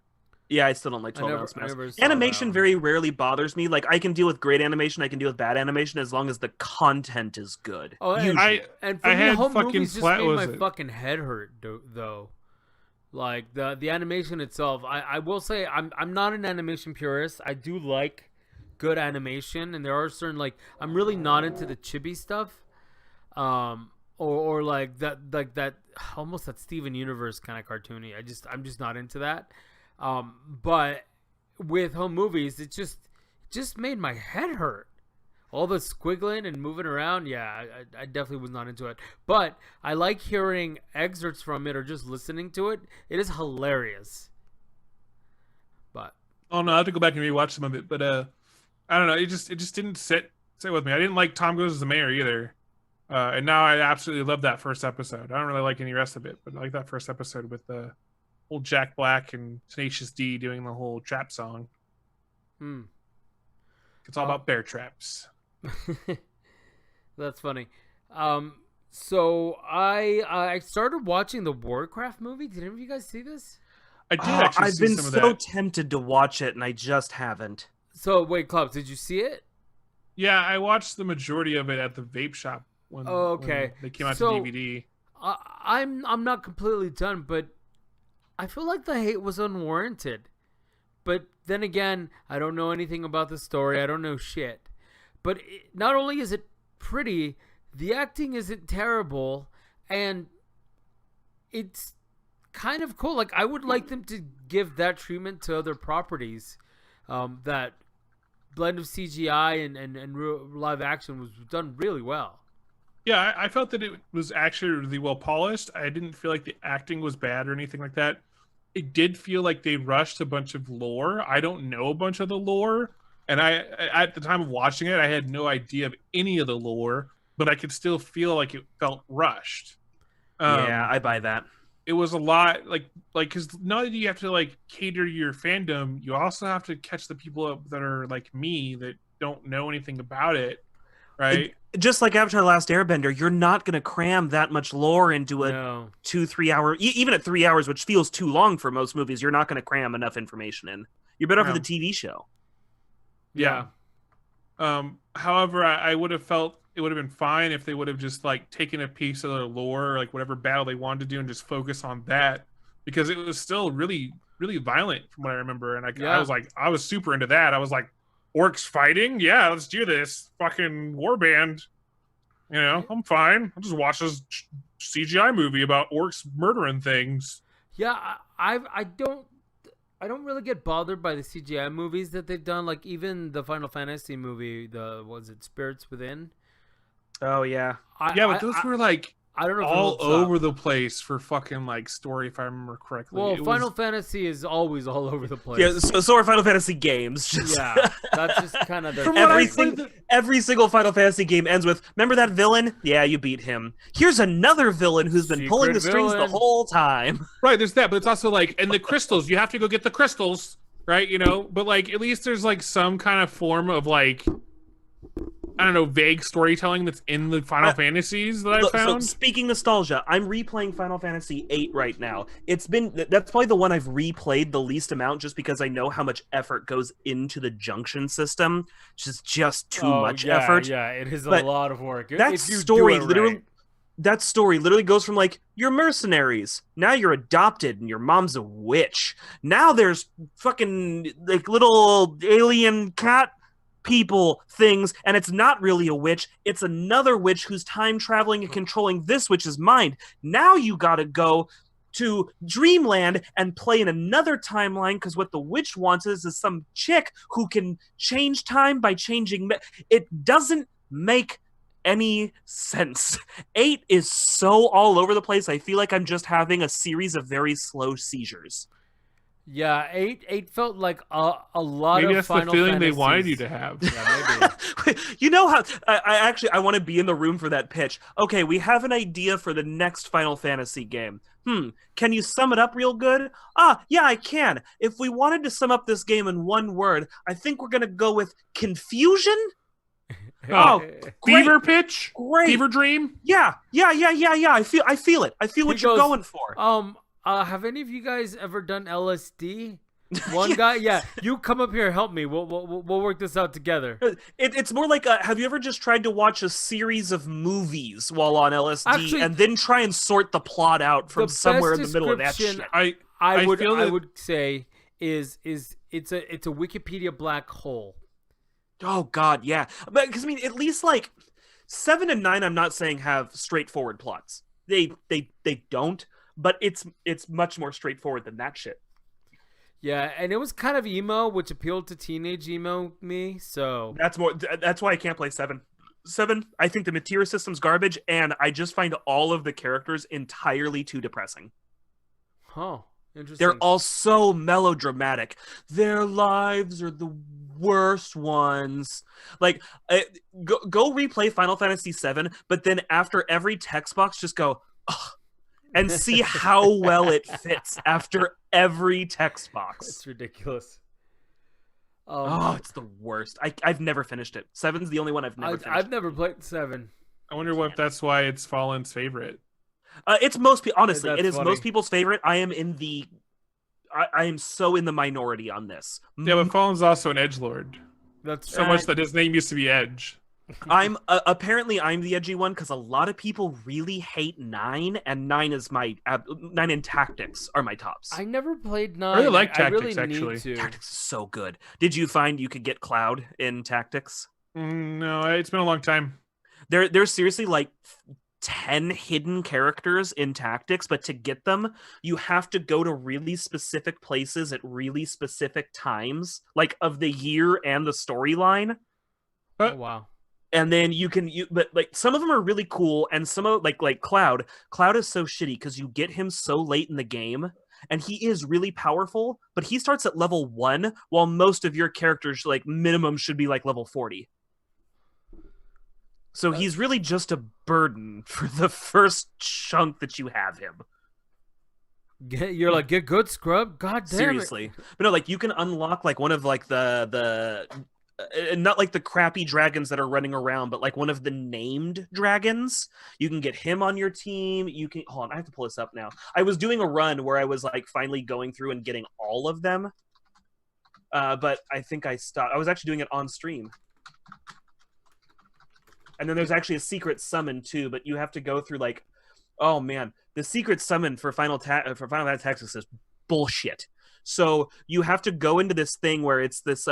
Yeah, I still don't like I 12 never- ounce I mouse. never saw Animation that one. very rarely bothers me. Like I can deal with great animation, I can deal with bad animation as long as the content is good. Oh, and, Usually. and for I me, had home fucking movies just flat- made what my was it? fucking head hurt, though. Like the animation itself, I will say I'm not an animation purist. I do like good animation, and there are certain like I'm really not into the chibi stuff, or like that almost that Steven Universe kind of cartoony. I'm just not into that. But with home movies, it just made my head hurt. All the squiggling and moving around, yeah, I definitely was not into it. But I like hearing excerpts from it or just listening to it. It is hilarious. But Oh no, I have to go back and rewatch some of it, but I don't know. It just didn't sit with me. I didn't like Tom Goes as the Mayor either, and now I absolutely love that first episode. I don't really like any rest of it, but I like that first episode with the old Jack Black and Tenacious D doing the whole trap song. It's all about bear traps. that's funny. So I started watching the Warcraft movie. Did any of you guys see this? I did actually I've see been some of so that. tempted to watch it and I just haven't. So wait, Clubs, did you see it? Yeah, I watched the majority of it at the vape shop when, Oh, okay. when they came out So- to DVD. I'm not completely done, but I feel like the hate was unwarranted. But then again, I don't know anything about the story. I don't know shit. But not only is it pretty, the acting isn't terrible, and it's kind of cool. Like I would like them to give that treatment to other properties. That blend of CGI and real live action was done really well. Yeah, I felt that it was actually really well polished. I didn't feel like the acting was bad or anything like that. It did feel like they rushed a bunch of lore. I don't know a bunch of the lore, and I at the time of watching it, I had no idea of any of the lore, but I could still feel like it felt rushed. Yeah, I buy that. It was a lot like because not that you have to like cater your fandom, you also have to catch the people that are like me that don't know anything about it, right? Just like Avatar: The Last Airbender, you're not going to cram that much lore into a No. 2-3 hour, even at 3 hours, which feels too long for most movies. You're not going to cram enough information in. You're better off Yeah. with a TV show. Yeah. However, I would have felt it would have been fine if they would have just like taken a piece of their lore, or like whatever battle they wanted to do, and just focus on that, because it was still really, really violent from what I remember. And Yeah. I was super into that. I was like, orcs fighting? Yeah, let's do this. Fucking warband. You know, I'm fine. I'll just watch this CGI movie about orcs murdering things. Yeah, I don't really get bothered by the CGI movies that they've done. Like even the Final Fantasy movie, was it Spirits Within? Oh yeah. Yeah, but those were like I don't know if it all holds over up. the place for fucking like story, if I remember correctly. Well, It Final was, Fantasy is always all over the place. Yeah, so are Final Fantasy games. Just Yeah, that's just kind of their From what I thing. played, every single Final Fantasy game ends with, remember that villain? Yeah, you beat him. Here's another villain who's been pulling the Secret strings the villain. whole time. right, there's that, but it's also like, and the crystals, you have to go get the crystals, right? You know, but like at least there's like some kind of form of like, I don't know, vague storytelling that's in the Final Fantasies that I Look, so found. speaking nostalgia, I'm replaying Final Fantasy VIII right now. That's probably the one I've replayed the least amount, just because I know how much effort goes into the junction system, which is just too much effort. Yeah, it is But a lot of work. That If you story do it literally. right. That story literally goes from like, you're mercenaries, now you're adopted and your mom's a witch. Now there's fucking like little alien cat people things, and it's not really a witch, it's another witch who's time traveling and controlling this witch's mind. Now you gotta go to Dreamland and play in another timeline, because what the witch wants is some chick who can change time by changing. It doesn't make any sense. 8 is so all over the place. I feel like I'm just having a series of very slow seizures. Yeah, eight felt like a lot Maybe of that's Final the feeling they Fantasies. wanted you to have. Yeah, maybe. You know how I want to be in the room for that pitch. Okay, we have an idea for the next Final Fantasy game. Can you sum it up real good? Yeah, I can. If we wanted to sum up this game in one word, I think we're gonna go with confusion. Oh, Fever pitch? Great. Fever dream? Yeah. I feel it. I feel what He you're goes, going for. Have any of you guys ever done LSD? One guy, yeah. You come up here, help me. We'll work this out together. It's more like, have you ever just tried to watch a series of movies while on LSD Actually, and then try and sort the plot out from somewhere in the middle of that shit? description I would say is it's a Wikipedia black hole. Oh God, yeah. But because I mean, at least like 7 and 9, I'm not saying have straightforward plots. They don't, but it's much more straightforward than that shit. Yeah, and it was kind of emo, which appealed to teenage emo me. So That's why I can't play 7. 7, I think the material system's garbage, and I just find all of the characters entirely too depressing. Interesting. They're all so melodramatic. Their lives are the worst ones. Like, go replay Final Fantasy VII, but then after every text box, just go, ugh, and see how well it fits after every text box. It's ridiculous. It's the worst. I've never finished it. 7's the only one I've never finished. I've never played 7. I wonder if that's why it's Fallen's favorite. It's honestly, That's it is funny. most people's favorite. I am so in the minority on this. Yeah, but Fallen's also an edgelord. That's So much that his name used to be Edge. I'm apparently I'm the edgy one because a lot of people really hate 9, and 9 is 9 and Tactics are my tops. I never played 9. I really like I really Tactics, actually. need to. Tactics is so good. Did you find you could get Cloud in Tactics? No, it's been a long time. There's seriously like 10 hidden characters in Tactics, but to get them, you have to go to really specific places at really specific times, like of the year and the storyline. Oh wow. And then but like some of them are really cool, and some of like Cloud is so shitty because you get him so late in the game, and he is really powerful, but he starts at level 1, while most of your characters like minimum should be like level 40. So he's really just a burden for the first chunk that you have him. You're like, get good, scrub. God damn Seriously. But no, like you can unlock like one of like the not like the crappy dragons that are running around, but like one of the named dragons. You can get him on your team. You can hold on, I have to pull this up now. I was doing a run where I was like finally going through and getting all of them. But I think I stopped. I was actually doing it on stream. And then there's actually a secret summon too, but you have to go through like, oh man, the secret summon for Final Fantasy Tactics is bullshit. So you have to go into this thing where it's this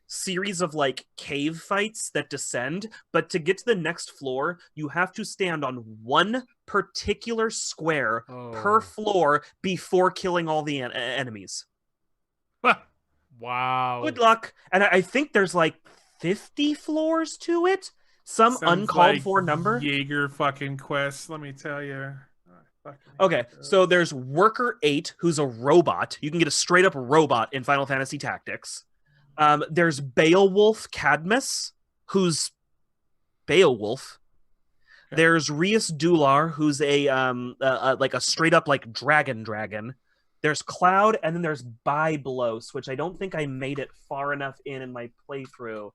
series of like cave fights that descend, but to get to the next floor, you have to stand on one particular square per floor before killing all the enemies. Wow. Good luck. And I think there's like 50 floors to it. some Sounds uncalled like for number. Jaeger fucking quest. Let me tell you. Okay, so there's Worker 8, who's a robot. You can get a straight up robot in Final Fantasy Tactics. There's Beowulf Cadmus, who's Beowulf. Okay. There's Rias Dular, who's a like a straight up like dragon. There's Cloud, and then there's Byblos, which I don't think I made it far enough in my playthrough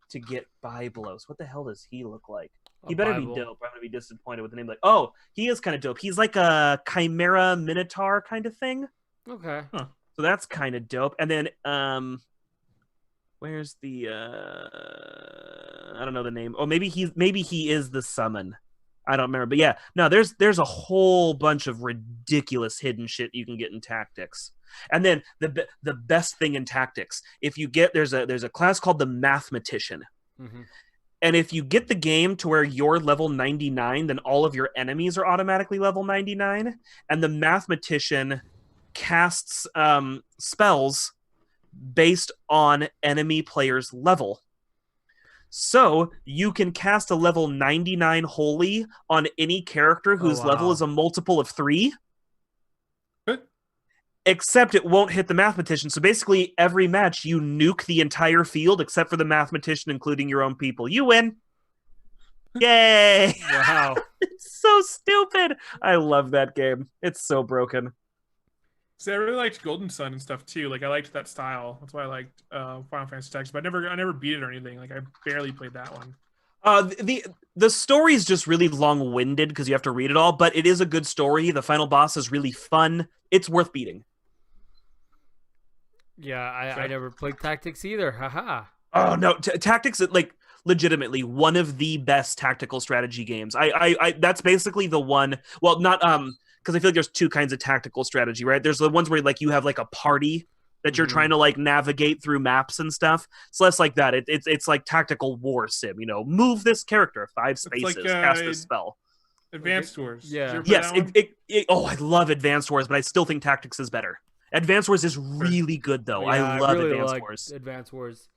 to get Byblos. What the hell does he look like? He better be dope. I'm gonna be disappointed with the name. Like, oh, he is kind of dope. He's like a Chimera Minotaur kind of thing. Okay. So that's kind of dope. And then where's the I don't know the name. Oh, maybe he is the summon. I don't remember. But yeah, no, there's a whole bunch of ridiculous hidden shit you can get in Tactics. And then the best thing in Tactics, if you get there's a class called the Mathematician. Mm-hmm. And if you get the game to where you're level 99, then all of your enemies are automatically level 99. And the Mathematician casts spells based on enemy player's level. So you can cast a level 99 Holy on any character whose level is a multiple of 3. Except it won't hit the Mathematician. So basically, every match, you nuke the entire field except for the Mathematician, including your own people. You win! Yay! Wow. It's so stupid! I love that game. It's so broken. See, I really liked Golden Sun and stuff too. Like, I liked that style. That's why I liked Final Fantasy Tactics. But I never beat it or anything. Like, I barely played that one. The story is just really long-winded because you have to read it all, but it is a good story. The final boss is really fun. It's worth beating. Yeah, I never played Tactics either. Haha. Oh no, Tactics like legitimately one of the best tactical strategy games. I that's basically the one. Well, not because I feel like there's two kinds of tactical strategy, right? There's the ones where like you have like a party that you're trying to like navigate through maps and stuff. It's less like that. It's like tactical war sim. You know, move this character 5 spaces, like, cast a spell. Advanced Wars. Yeah. Yes. Oh, I love Advanced Wars, but I still think Tactics is better. Advanced Wars is really good though. Yeah, I love really Advanced Wars. Advanced Wars.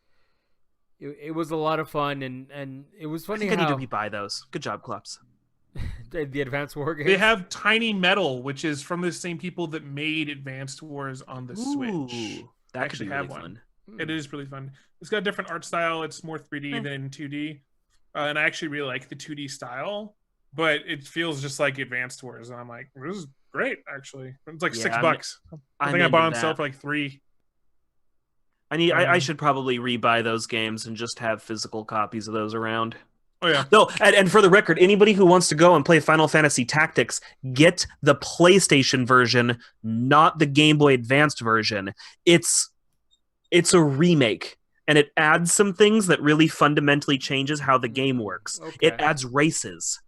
It was a lot of fun, and it was funny I think I how need to buy those. Good job, Klops. the Advanced War games. They have Tiny Metal, which is from the same people that made Advanced Wars on the Switch. That actually could be have really one. fun. It is really fun. It's got a different art style. It's more 3D than 2D. And I actually really like the 2D style, but it feels just like Advanced Wars. And I'm like, this is great, actually. It's like $6. I think I bought on sale for like $3. I should probably rebuy those games and just have physical copies of those around. Oh yeah. No, and for the record, anybody who wants to go and play Final Fantasy Tactics, get the PlayStation version, not the Game Boy Advanced version. It's a remake, and it adds some things that really fundamentally changes how the game works. Okay. It adds races,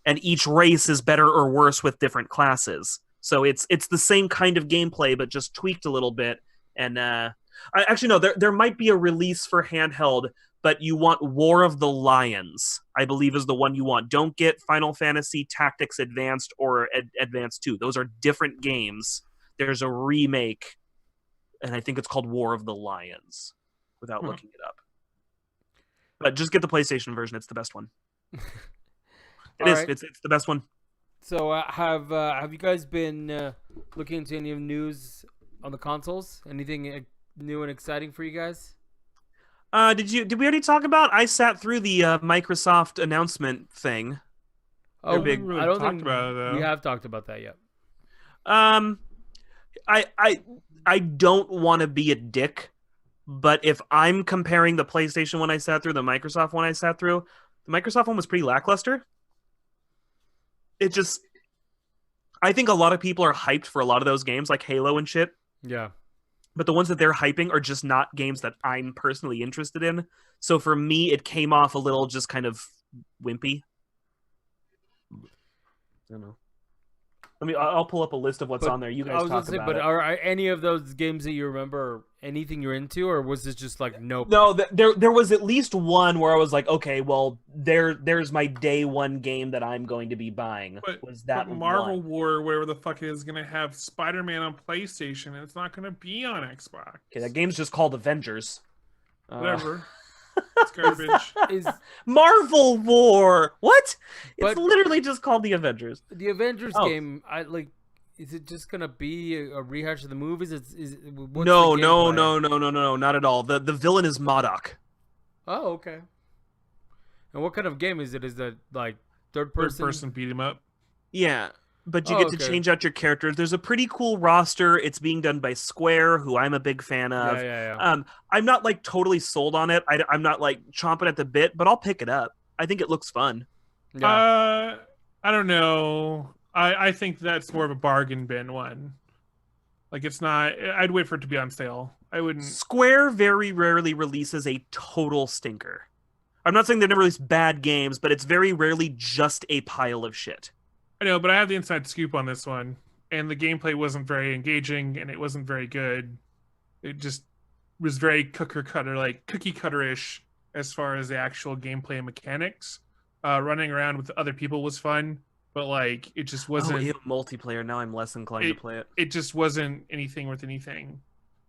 and each race is better or worse with different classes. So it's the same kind of gameplay, but just tweaked a little bit. And actually, no, there might be a release for handheld, but you want War of the Lions, I believe is the one you want. Don't get Final Fantasy Tactics Advanced or Advanced 2. Those are different games. There's a remake, and I think it's called War of the Lions, without looking it up. But just get the PlayStation version. It's the best one. Right. It's the best one. So have you guys been looking into any news on the consoles? Anything new and exciting for you guys? Did we already talk about? I sat through the Microsoft announcement thing. Oh, we really I don't talked think about it, though. we have talked about that yet. I don't want to be a dick, but if I'm comparing the PlayStation one I sat through, the Microsoft one I sat through, the Microsoft one was pretty lackluster. I think a lot of people are hyped for a lot of those games, like Halo and shit. Yeah. But the ones that they're hyping are just not games that I'm personally interested in. So for me, it came off a little just kind of wimpy. I don't know. I'll pull up a list of what's on there. You guys talk about it. But are any of those games that you remember anything you're into, or was this just like nope? No, there was at least one where I was like, okay, well, there's my day one game that I'm going to be buying. But Marvel War, whatever the fuck it is, going to have Spider-Man on PlayStation, and it's not going to be on Xbox. Okay, that game's just called Avengers. Whatever. It's garbage. Is Marvel War. What? It's But- literally just called the Avengers. the Avengers Oh. game? I like. Is it just gonna be a rehash of the movies? What's No, the no, gameplay? no, not at all. The villain is MODOK. Oh, okay. And what kind of game is it? Is it like third Third person? person beat him up. Yeah, but you Oh, get to okay. change out your characters. There's a pretty cool roster. It's being done by Square, who I'm a big fan of. Yeah. I'm not like totally sold on it. I'm not like chomping at the bit, but I'll pick it up. I think it looks fun. Yeah. I don't know. I think that's more of a bargain bin one. Like it's not. I'd wait for it to be on sale. I wouldn't. Square very rarely releases a total stinker. I'm not saying they never release bad games, but it's very rarely just a pile of shit. I know, but I have the inside scoop on this one, and the gameplay wasn't very engaging, and it wasn't very good. It just was very cookie cutter-ish as far as the actual gameplay and mechanics. Running around with other people was fun, but like it just wasn't. Oh, ew, multiplayer. Now I'm less inclined to play it. It just wasn't anything worth anything.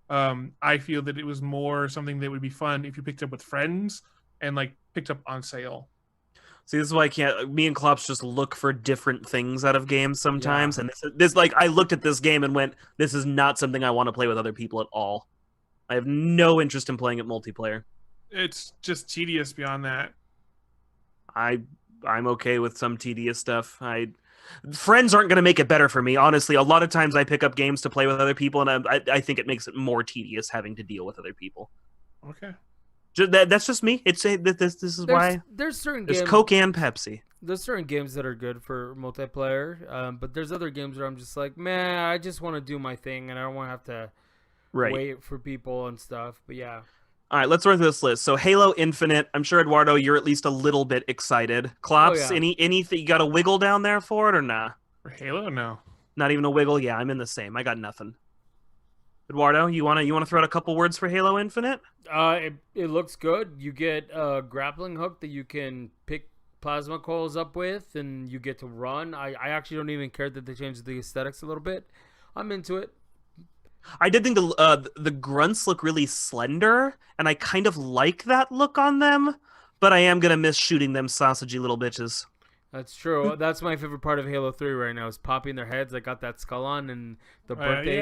I feel that it was more something that would be fun if you picked up with friends and like picked up on sale. See, this is why I can't. Me and Klops just look for different things out of games sometimes, and this like I looked at this game and went, "This is not something I want to play with other people at all." I have no interest in playing it multiplayer. It's just tedious beyond that. I'm okay with some tedious stuff. Friends aren't going to make it better for me. Honestly, a lot of times I pick up games to play with other people, and I think it makes it more tedious having to deal with other people. Okay. That's just me. This is why There's certain there's games. Coke and Pepsi. There's certain games that are good for multiplayer, but there's other games where I'm just like, man, I just want to do my thing, and I don't want to have to Right. wait for people and stuff. But yeah, All right, let's run through this list. So Halo Infinite, I'm sure Eduardo, you're at least a little bit excited. Klops, Oh, yeah. anything you got a wiggle down there for it or nah? For Halo, no. Not even a wiggle? Yeah, I'm in the same. I got nothing. Eduardo, you wanna throw out a couple words for Halo Infinite? it looks good. You get a grappling hook that you can pick plasma coils up with, and you get to run. I actually don't even care that they changed the aesthetics a little bit. I'm into it. I did think the grunts look really slender, and I kind of like that look on them, but I am gonna miss shooting them sausagey little bitches. That's true. That's my favorite part of Halo 3 right now is popping their heads. I got that skull on and the birthday.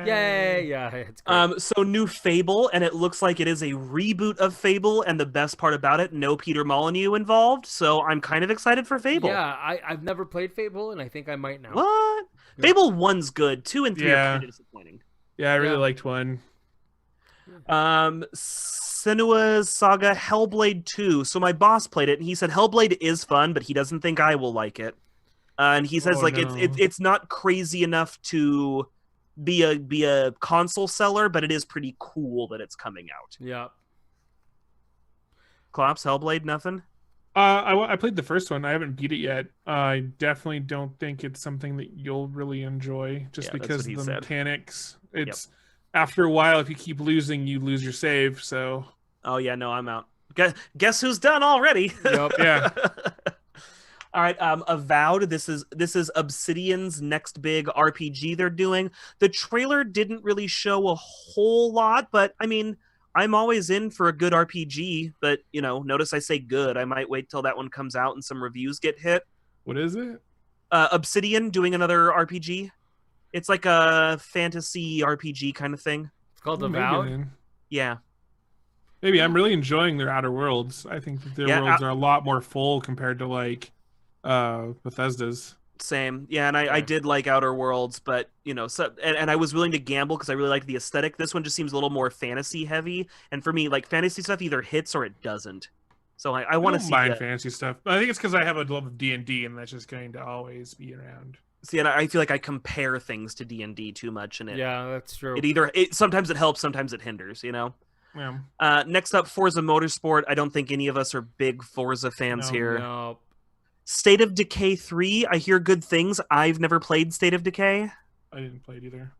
Yay! Yeah, it's great. So new Fable, and it looks like it is a reboot of Fable, and the best part about it, no Peter Molyneux involved. So I'm kind of excited for Fable. Yeah, I've never played Fable, and I think I might now. What? Yeah. Fable 1's good. 2 and 3 are Yeah. kind of disappointing. Yeah, I really Yeah. liked one. Senua's Saga Hellblade 2. So my boss played it, and he said Hellblade is fun, but he doesn't think I will like it. And he says Oh, like no. it's not crazy enough to be a console seller, but it is pretty cool that it's coming out. Yeah. Klops, Hellblade, nothing. I played the first one. I haven't beat it yet. I definitely don't think it's something that you'll really enjoy, just Yeah, that's because what he of the said. mechanics. It's after a while, if you keep losing, you lose your save. So Oh yeah, no, I'm out. Guess who's done already? Yep. yeah, All right, Avowed. This is Obsidian's next big RPG they're doing. The trailer didn't really show a whole lot, but I mean, I'm always in for a good RPG. But notice I say good. I might wait till that one comes out and some reviews get hit. what is it? Obsidian doing another RPG. It's like a fantasy RPG kind of thing. It's called Maybe Avowed. then. Yeah. Maybe I'm really enjoying their Outer Worlds. I think that their Yeah, worlds are a lot more full compared to like Bethesda's. Same. Yeah, and I did like Outer Worlds, but and I was willing to gamble because I really like the aesthetic. This one just seems a little more fantasy heavy, and for me, like fantasy stuff either hits or it doesn't. So I want to don't see mind that. fantasy stuff. I think it's because I have a love of D&D, and that's just going to always be around. See, and I feel like I compare things to D&D too much, and Yeah, that's true. sometimes it helps, sometimes it hinders. Yeah. Next up, Forza Motorsport. I don't think any of us are big Forza fans No. here. No. State of Decay 3. I hear good things. I've never played State of Decay. I didn't play it either.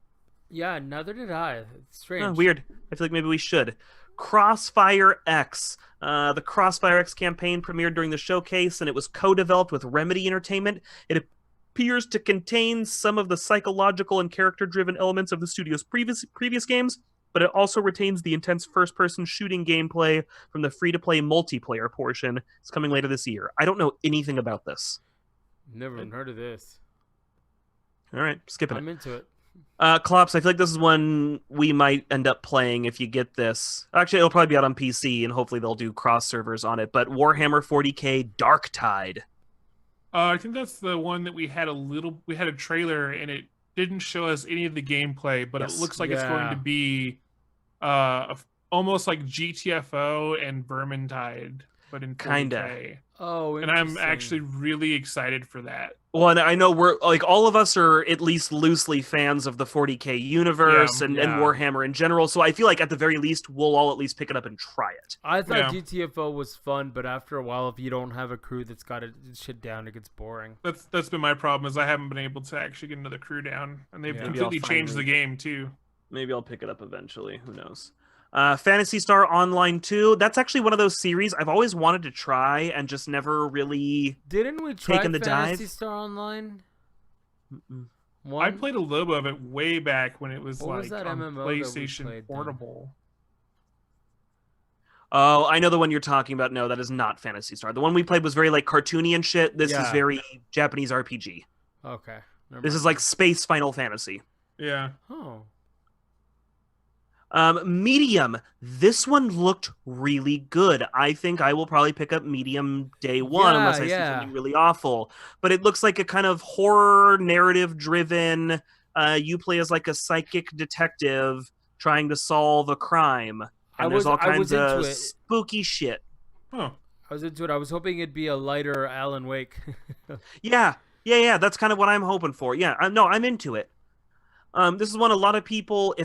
Yeah, neither did I. It's strange. Weird. I feel like maybe we should. Crossfire X. The Crossfire X campaign premiered during the showcase, and it was co-developed with Remedy Entertainment. It appears to contain some of the psychological and character-driven elements of the studio's previous games, but it also retains the intense first-person shooting gameplay from the free-to-play multiplayer portion. It's coming later this year. I don't know anything about this. Never even heard of this. All right, skipping I'm it. into it. Klops, I feel like this is one we might end up playing if you get this. Actually, it'll probably be out on PC, and hopefully they'll do cross servers on it. But Warhammer 40k Darktide. I think that's the one that we had a trailer and it didn't show us any of the gameplay, but Yes. it looks like it's going to be almost like GTFO and Vermintide, but in 40K. Kinda. Oh, And I'm interesting. actually really excited for that. Well, and I know we're like all of us are at least loosely fans of the 40k universe and Yeah. Warhammer in general. So I feel like at the very least we'll all at least pick it up and try it. I thought Yeah. GTFO was fun, but after a while, if you don't have a crew that's got it shit down, it gets boring. That's been my problem is I haven't been able to actually get another crew down, and they've Yeah. Maybe I'll completely changed the finally- game too. Maybe I'll pick it up eventually. Who knows? Phantasy Star Online 2. That's actually one of those series I've always wanted to try and just never really. Didn't we try Taking the Phantasy dive? Star Online? Mm-mm. I played a little bit of it way back when it was What was like that on MMO that we PlayStation played then? Portable. Oh, I know the one you're talking about. No, that is not Phantasy Star. The one we played was very like cartoony and shit. This is Yeah. very Japanese RPG. Okay. Never This is mind. like space Final Fantasy. Yeah. Oh. Medium. This one looked really good. I think I will probably pick up Medium day one Yeah, unless I see yeah. something really awful. But it looks like a kind of horror narrative driven. You play as like a psychic detective trying to solve a crime. I And there's was- all I was kinds of into it. spooky shit. Oh. I was into it. I was hoping it'd be a lighter Alan Wake. Yeah. That's kind of what I'm hoping for. Yeah, no, I'm into it. This is one a lot of people.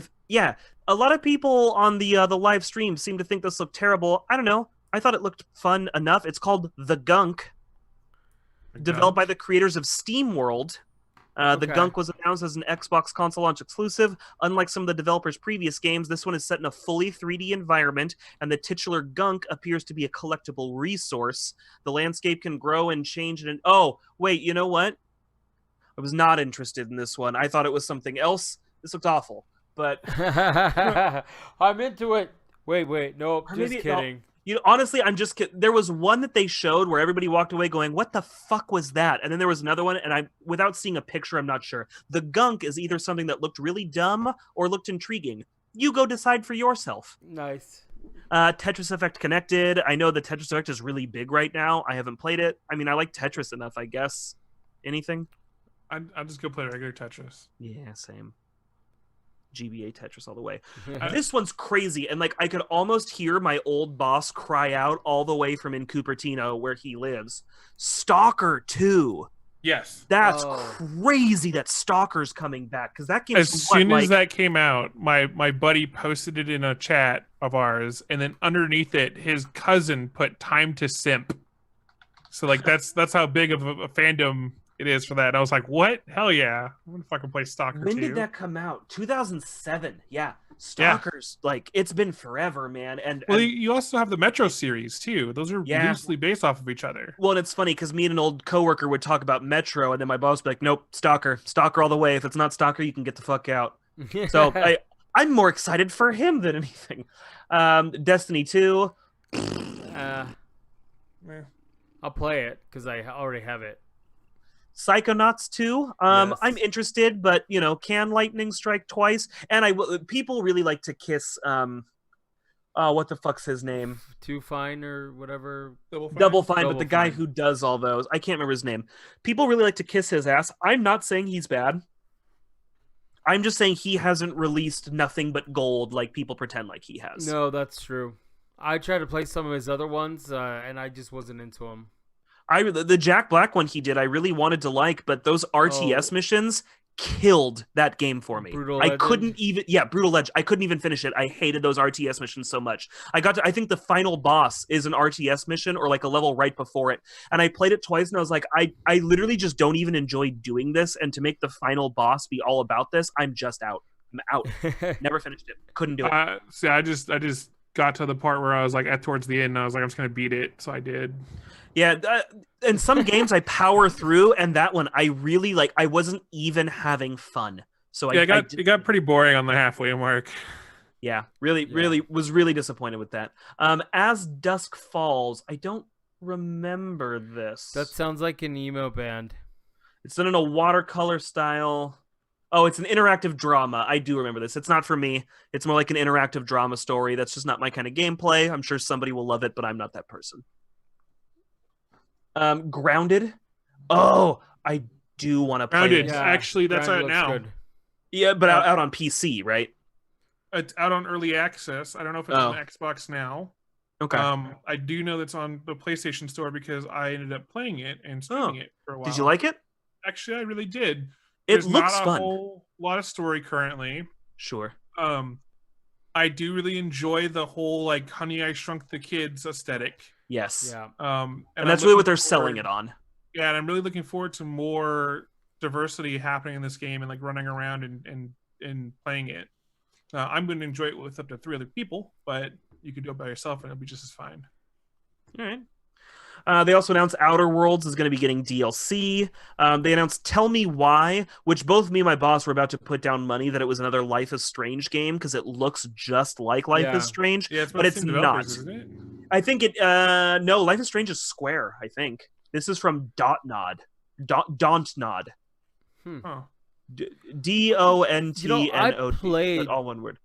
A lot of people on the live stream seem to think this looked terrible. I don't know. I thought it looked fun enough. It's called The Gunk, developed by the creators of SteamWorld. The Okay. Gunk was announced as an Xbox console launch exclusive. Unlike some of the developers' previous games, this one is set in a fully 3D environment, and the titular Gunk appears to be a collectible resource. The landscape can grow and change. Oh, wait, you know what? I was not interested in this one. I thought it was something else. This looked awful. But I'm into it. Wait, nope, Or just maybe- no. kidding. honestly, I'm just kidding. There was one that they showed where everybody walked away going, "What the fuck was that?" And then there was another one, and without seeing a picture, I'm not sure. The Gunk is either something that looked really dumb or looked intriguing. You go decide for yourself. Nice. Tetris Effect Connected. I know the Tetris Effect is really big right now. I haven't played it. I mean, I like Tetris enough, I guess. Anything? I'll just go play regular Tetris. Yeah, same. GBA Tetris all the way. I- This one's crazy, and like I could almost hear my old boss cry out all the way from in Cupertino, where he lives. Stalker 2. Yes. That's Oh. crazy that Stalker's coming back, because that game's As what, soon as like, that came out, my buddy posted it in a chat of ours, and then underneath it, his cousin put "time to simp." So like that's how big of a fandom it is for that. And I was like, "What? Hell yeah! I'm gonna fucking play Stalker when 2." did that come out? 2007. Yeah. Stalker's like it's been forever, man. And, Well, and you also have the Metro series too. Those are Yeah. loosely based off of each other. well, and it's funny because me and an old coworker would talk about Metro, and then my boss would be like, "Nope, Stalker all the way. If it's not Stalker, you can get the fuck out." So I'm more excited for him than anything. Destiny 2. Uh, Eh. I'll play it because I already have it. Psychonauts 2. Yes. I'm interested, but can lightning strike twice? And people really like to kiss what the fuck's his name? Too Fine or whatever. Double Fine, but Double the guy Fine. who does all those. I can't remember his name. People really like to kiss his ass. I'm not saying he's bad. I'm just saying he hasn't released nothing but gold like people pretend like he has. No, that's true. I tried to play some of his other ones, and I just wasn't into them. The Jack Black one he did, I really wanted to like, but those RTS missions killed that game for me. Brutal I Legend? couldn't even, Brutal Legend. I couldn't even finish it. I hated those RTS missions so much. I think the final boss is an RTS mission or like a level right before it. And I played it twice and I was like, I literally just don't even enjoy doing this. And to make the final boss be all about this, I'm just out. I'm out. Never finished it. Couldn't do it. See, I just got to the part where I was like towards the end, and I was like, I'm just gonna beat it. So I did. Yeah, and some games I power through, and that one I really like. I wasn't even having fun, so Yeah, I it got pretty boring on the halfway mark. Yeah, really, Yeah. really was really disappointed with that. As Dusk Falls, I don't remember this. That sounds like an emo band. It's done in a watercolor style. Oh, it's an interactive drama. I do remember this. It's not for me. It's more like an interactive drama story. That's just not my kind of gameplay. I'm sure somebody will love it, but I'm not that person. Grounded. Oh, I do want to play Grounded. this. Yeah. Actually, that's Grounded out looks now. good. Yeah, but out on PC, right? It's out on early access. I don't know if it's Oh. on Xbox now. Okay. I do know that's on the PlayStation Store because I ended up playing it and streaming it for a while. Did you like it? Actually, I really did. It There's looks not a fun. whole lot of story currently. Sure. I do really enjoy the whole like Honey I Shrunk the Kids aesthetic. Yes. Yeah. And And that's I'm really what looking they're selling forward- it on. Yeah, and I'm really looking forward to more diversity happening in this game and like running around and playing it. I'm going to enjoy it with up to 3 other people, but you can do it by yourself and it'll be just as fine. All right. They also announced Outer Worlds is going to be getting DLC. They announced Tell Me Why, which both me and my boss were about to put down money that it was another Life is Strange game because it looks just like Life Yeah. is Strange. Yeah, it's But by the it's same developers, isn't it? I think it. No, Life is Strange is Square. I think this is from Dontnod. Dontnod. Oh. Dontnod. You know, I played all one word.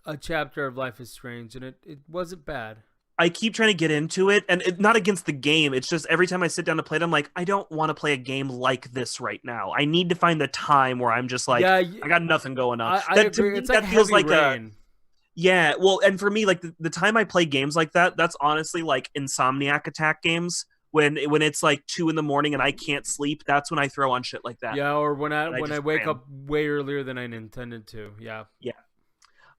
a chapter of Life is Strange, and it wasn't bad. I keep trying to get into it, and not against the game. It's just every time I sit down to play it, I'm like, I don't want to play a game like this right now. I need to find the time where I'm just like, yeah, I got nothing going on. I That, to agree. me, It's that like feels heavy like a rain. yeah. Well, and for me, like the time I play games like that, that's honestly like Insomniac Attack games. When it's like 2 a.m. and I can't sleep, that's when I throw on shit like that. Yeah, or when I I just wake cram. up way earlier than I intended to. Yeah.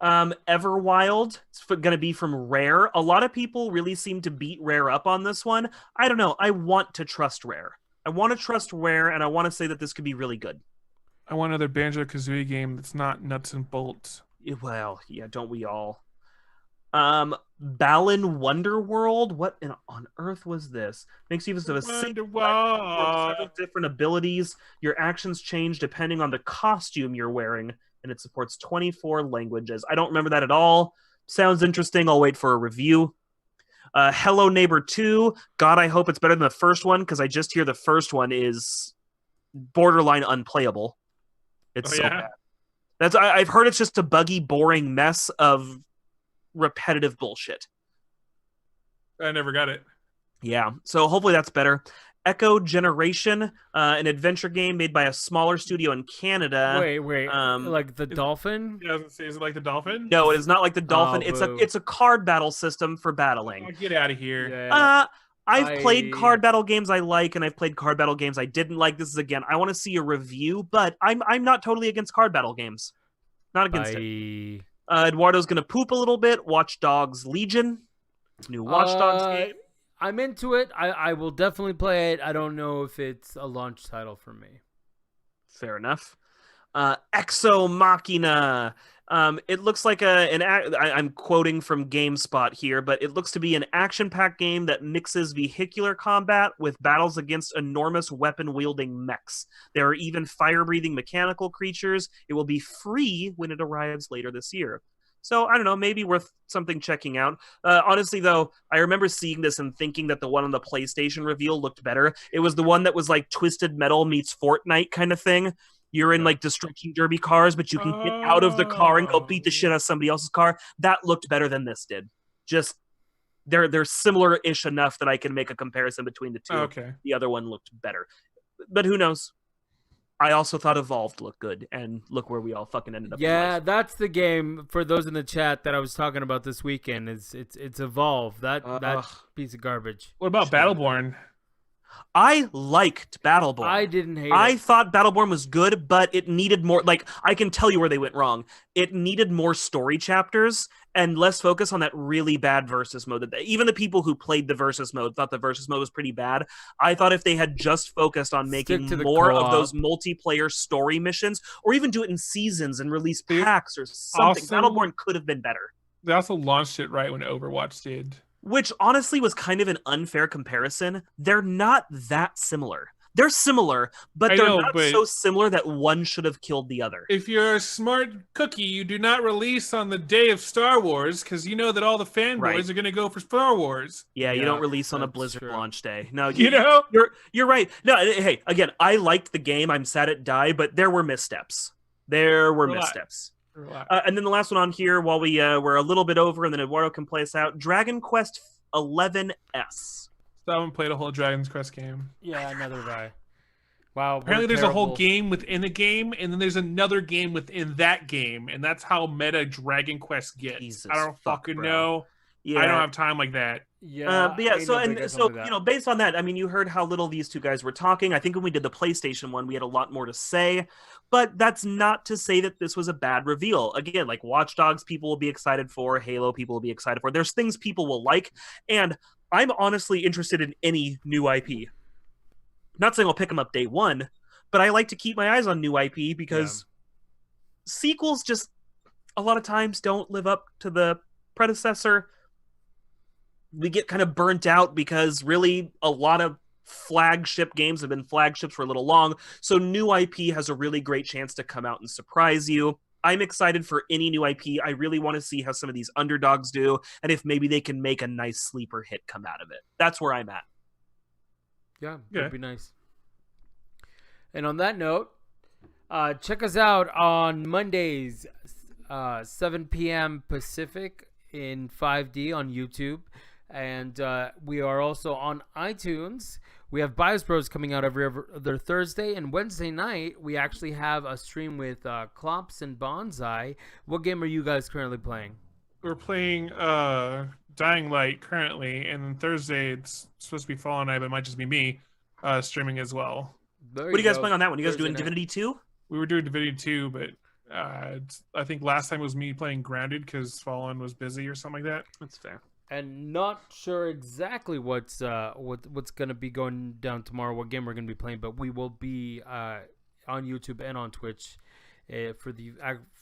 Everwild, it's going to be from Rare. A lot of people really seem to beat Rare up on this one. I don't know. I want to trust Rare. I want to trust Rare, and I want to say that this could be really good. I want another Banjo-Kazooie game that's not nuts and bolts. Well, yeah, don't we all? Balan Wonderworld. What on earth was this? Makes use of a several different abilities. Your actions change depending on the costume you're wearing, and it supports 24 languages. I don't remember that at all. Sounds interesting. I'll wait for a review. Hello Neighbor 2. God, I hope it's better than the first one because I just hear the first one is borderline unplayable. It's so bad. I've heard it's just a buggy, boring mess of repetitive bullshit. I never got it. Yeah, so hopefully that's better. Echo Generation, an adventure game made by a smaller studio in Canada. Wait, like the is- dolphin? Yeah, I was gonna say, is it like the Dolphin? No, it is not like the Dolphin. boo. It's a card battle system for battling. Oh, get out of here. Yeah. I've played I- card battle games I like, and I've played card battle games I didn't like. This is again, I want to see a review, but I'm not totally against card battle games. Not against it. Eduardo's gonna poop a little bit. Watch Dogs Legion, new Watch Dogs game. I'm into it. I will definitely play it. I don't know if it's a launch title for me. Fair enough. Exo Machina. It looks like I'm quoting from GameSpot here, but it looks to be an action-packed game that mixes vehicular combat with battles against enormous weapon-wielding mechs. There are even fire-breathing mechanical creatures. It will be free when it arrives later this year. So, I don't know, maybe worth something checking out. Honestly, though, I remember seeing this and thinking that the one on the PlayStation reveal looked better. It was the one that was like Twisted Metal meets Fortnite kind of thing. You're in like destruction derby cars, but you can get out of the car and go beat the shit out of somebody else's car. That looked better than this did. Just they're similar-ish enough that I can make a comparison between the two. Okay. The other one looked better. But who knows? I also thought Evolved looked good, and look where we all fucking ended up. Yeah, that's the game for those in the chat that I was talking about this weekend. It's Evolve. That piece of garbage. What about Battleborn? I liked Battleborn. I didn't hate I it. thought Battleborn was good, but it needed more. Like, I can tell you where they went wrong. It needed more story chapters and less focus on that really bad versus mode. Even the people who played the versus mode thought the versus mode was pretty bad. I thought if they had just focused on making to the more of co-op. those multiplayer story missions, or even do it in seasons and release packs or something, Also- Battleborn could have been better. They also launched it right when Overwatch did. Which honestly was kind of an unfair comparison. They're not that similar. They're similar, but I they're know, not but- so similar that one should have killed the other. If you're a smart cookie, you do not release on the day of Star Wars because you know that all the fanboys Right. are going to go for Star Wars. Yeah, you Yeah, don't release on a that's Blizzard true. launch day. No, You know? you're right. No, hey, again, I liked the game. I'm sad it died, but there were missteps. There were Relax. missteps. Relax. And then the last one on here, while we're a little bit over, and then Eduardo can play us out. Dragon Quest 11S. So I haven't played a whole Dragon's Quest game. Yeah, another guy. Wow. Apparently, we're there's a whole terrible. game within a game, and then there's another game within that game, and that's how meta Dragon Quest gets. Jesus I don't fuck, fucking bro. know. Yeah. I don't have time like that. Yeah. But yeah, ain't so no big and ass so onto that. you know, based on that, I mean, you heard how little these two guys were talking. I think when we did the PlayStation one, we had a lot more to say, but that's not to say that this was a bad reveal. Again, like Watch Dogs, people will be excited for. Halo, people will be excited for. There's things people will like, and I'm honestly interested in any new IP. Not saying I'll pick them up day one, but I like to keep my eyes on new IP because sequels just a lot of times don't live up to the predecessor. We get kind of burnt out because really a lot of flagship games have been flagships for a little long. So new IP has a really great chance to come out and surprise you. I'm excited for any new IP. I really want to see how some of these underdogs do and if maybe they can make a nice sleeper hit come out of it. That's where I'm at. Yeah, Yeah. that'd be nice. And on that note, check us out on Mondays, 7 p.m. Pacific in 5D on YouTube. And we are also on iTunes. We have Bias Bros coming out every other Thursday. And Wednesday night, we actually have a stream with Klops and Bonsai. What game are you guys currently playing? We're playing Dying Light currently, and then Thursday it's supposed to be Fallen Eye, but it might just be me streaming as well. There What are you guys go. playing on that one? You guys doing Thursday night. Divinity 2? We were doing Divinity 2, but I think last time it was me playing Grounded because Fallen was busy or something like that. That's fair. And not sure exactly what's going to be going down tomorrow, what game we're going to be playing, but we will be on YouTube and on Twitch for the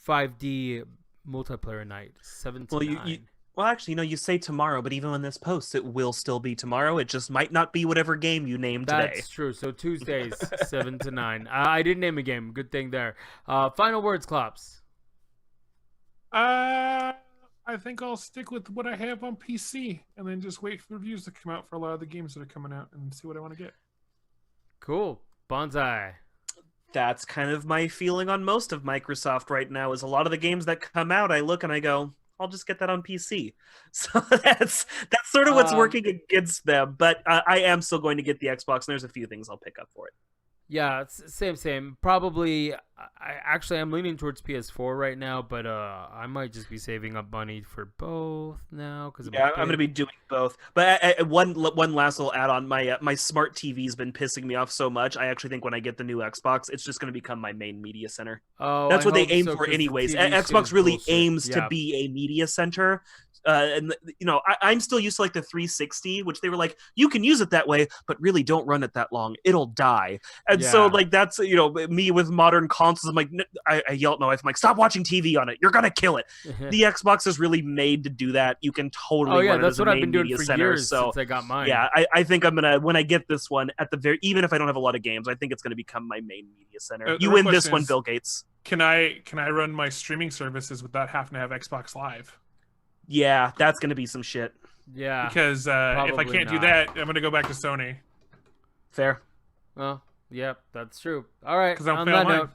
5D multiplayer night, 7 to Well, 9. Well, actually, you say tomorrow, but even when this posts, it will still be tomorrow. It just might not be whatever game you named today. That's true. So Tuesdays, 7 to 9. I didn't name a game. Good thing there. Final words, Klops. I think I'll stick with what I have on PC and then just wait for the reviews to come out for a lot of the games that are coming out and see what I want to get. Cool. Bonsai. That's kind of my feeling on most of Microsoft right now. Is a lot of the games that come out, I look and I go, I'll just get that on PC. So that's sort of what's working against them. But I am still going to get the Xbox, and there's a few things I'll pick up for it. Yeah, it's same. Probably, I'm leaning towards PS4 right now, but I might just be saving up money for both now because Yeah, I'm going to be doing both. But one last little add-on. My smart TV's been pissing me off so much. I actually think when I get the new Xbox, it's just going to become my main media center. Oh, That's I what they hope aim so, for 'cause the anyways. TV shit Xbox is really bullshit. aims to Yeah. be a media center. And I'm still used to like the 360, which they were like, you can use it that way, but really don't run it that long. It'll die. And so Yeah. like that's me with modern consoles. I'm like, I yell at my wife. I'm like, stop watching TV on it. You're gonna kill it. The Xbox is really made to do that. You can totally. Oh yeah, run it that's as a what I've main been doing media for center. years So since I got mine. yeah, I think I'm gonna when I get this one at the very even if I don't have a lot of games, I think it's gonna become my main media center. The You real win this question one, is- Bill Gates. Can I run my streaming services without having to have Xbox Live? Yeah, that's gonna be some shit. Yeah. Because if I probably can't do not. that, I'm gonna go back to Sony. Fair. Well, yep, that's true. All right. 'Cause I don't On pay that online. note,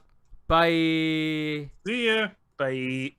bye. See ya. Bye.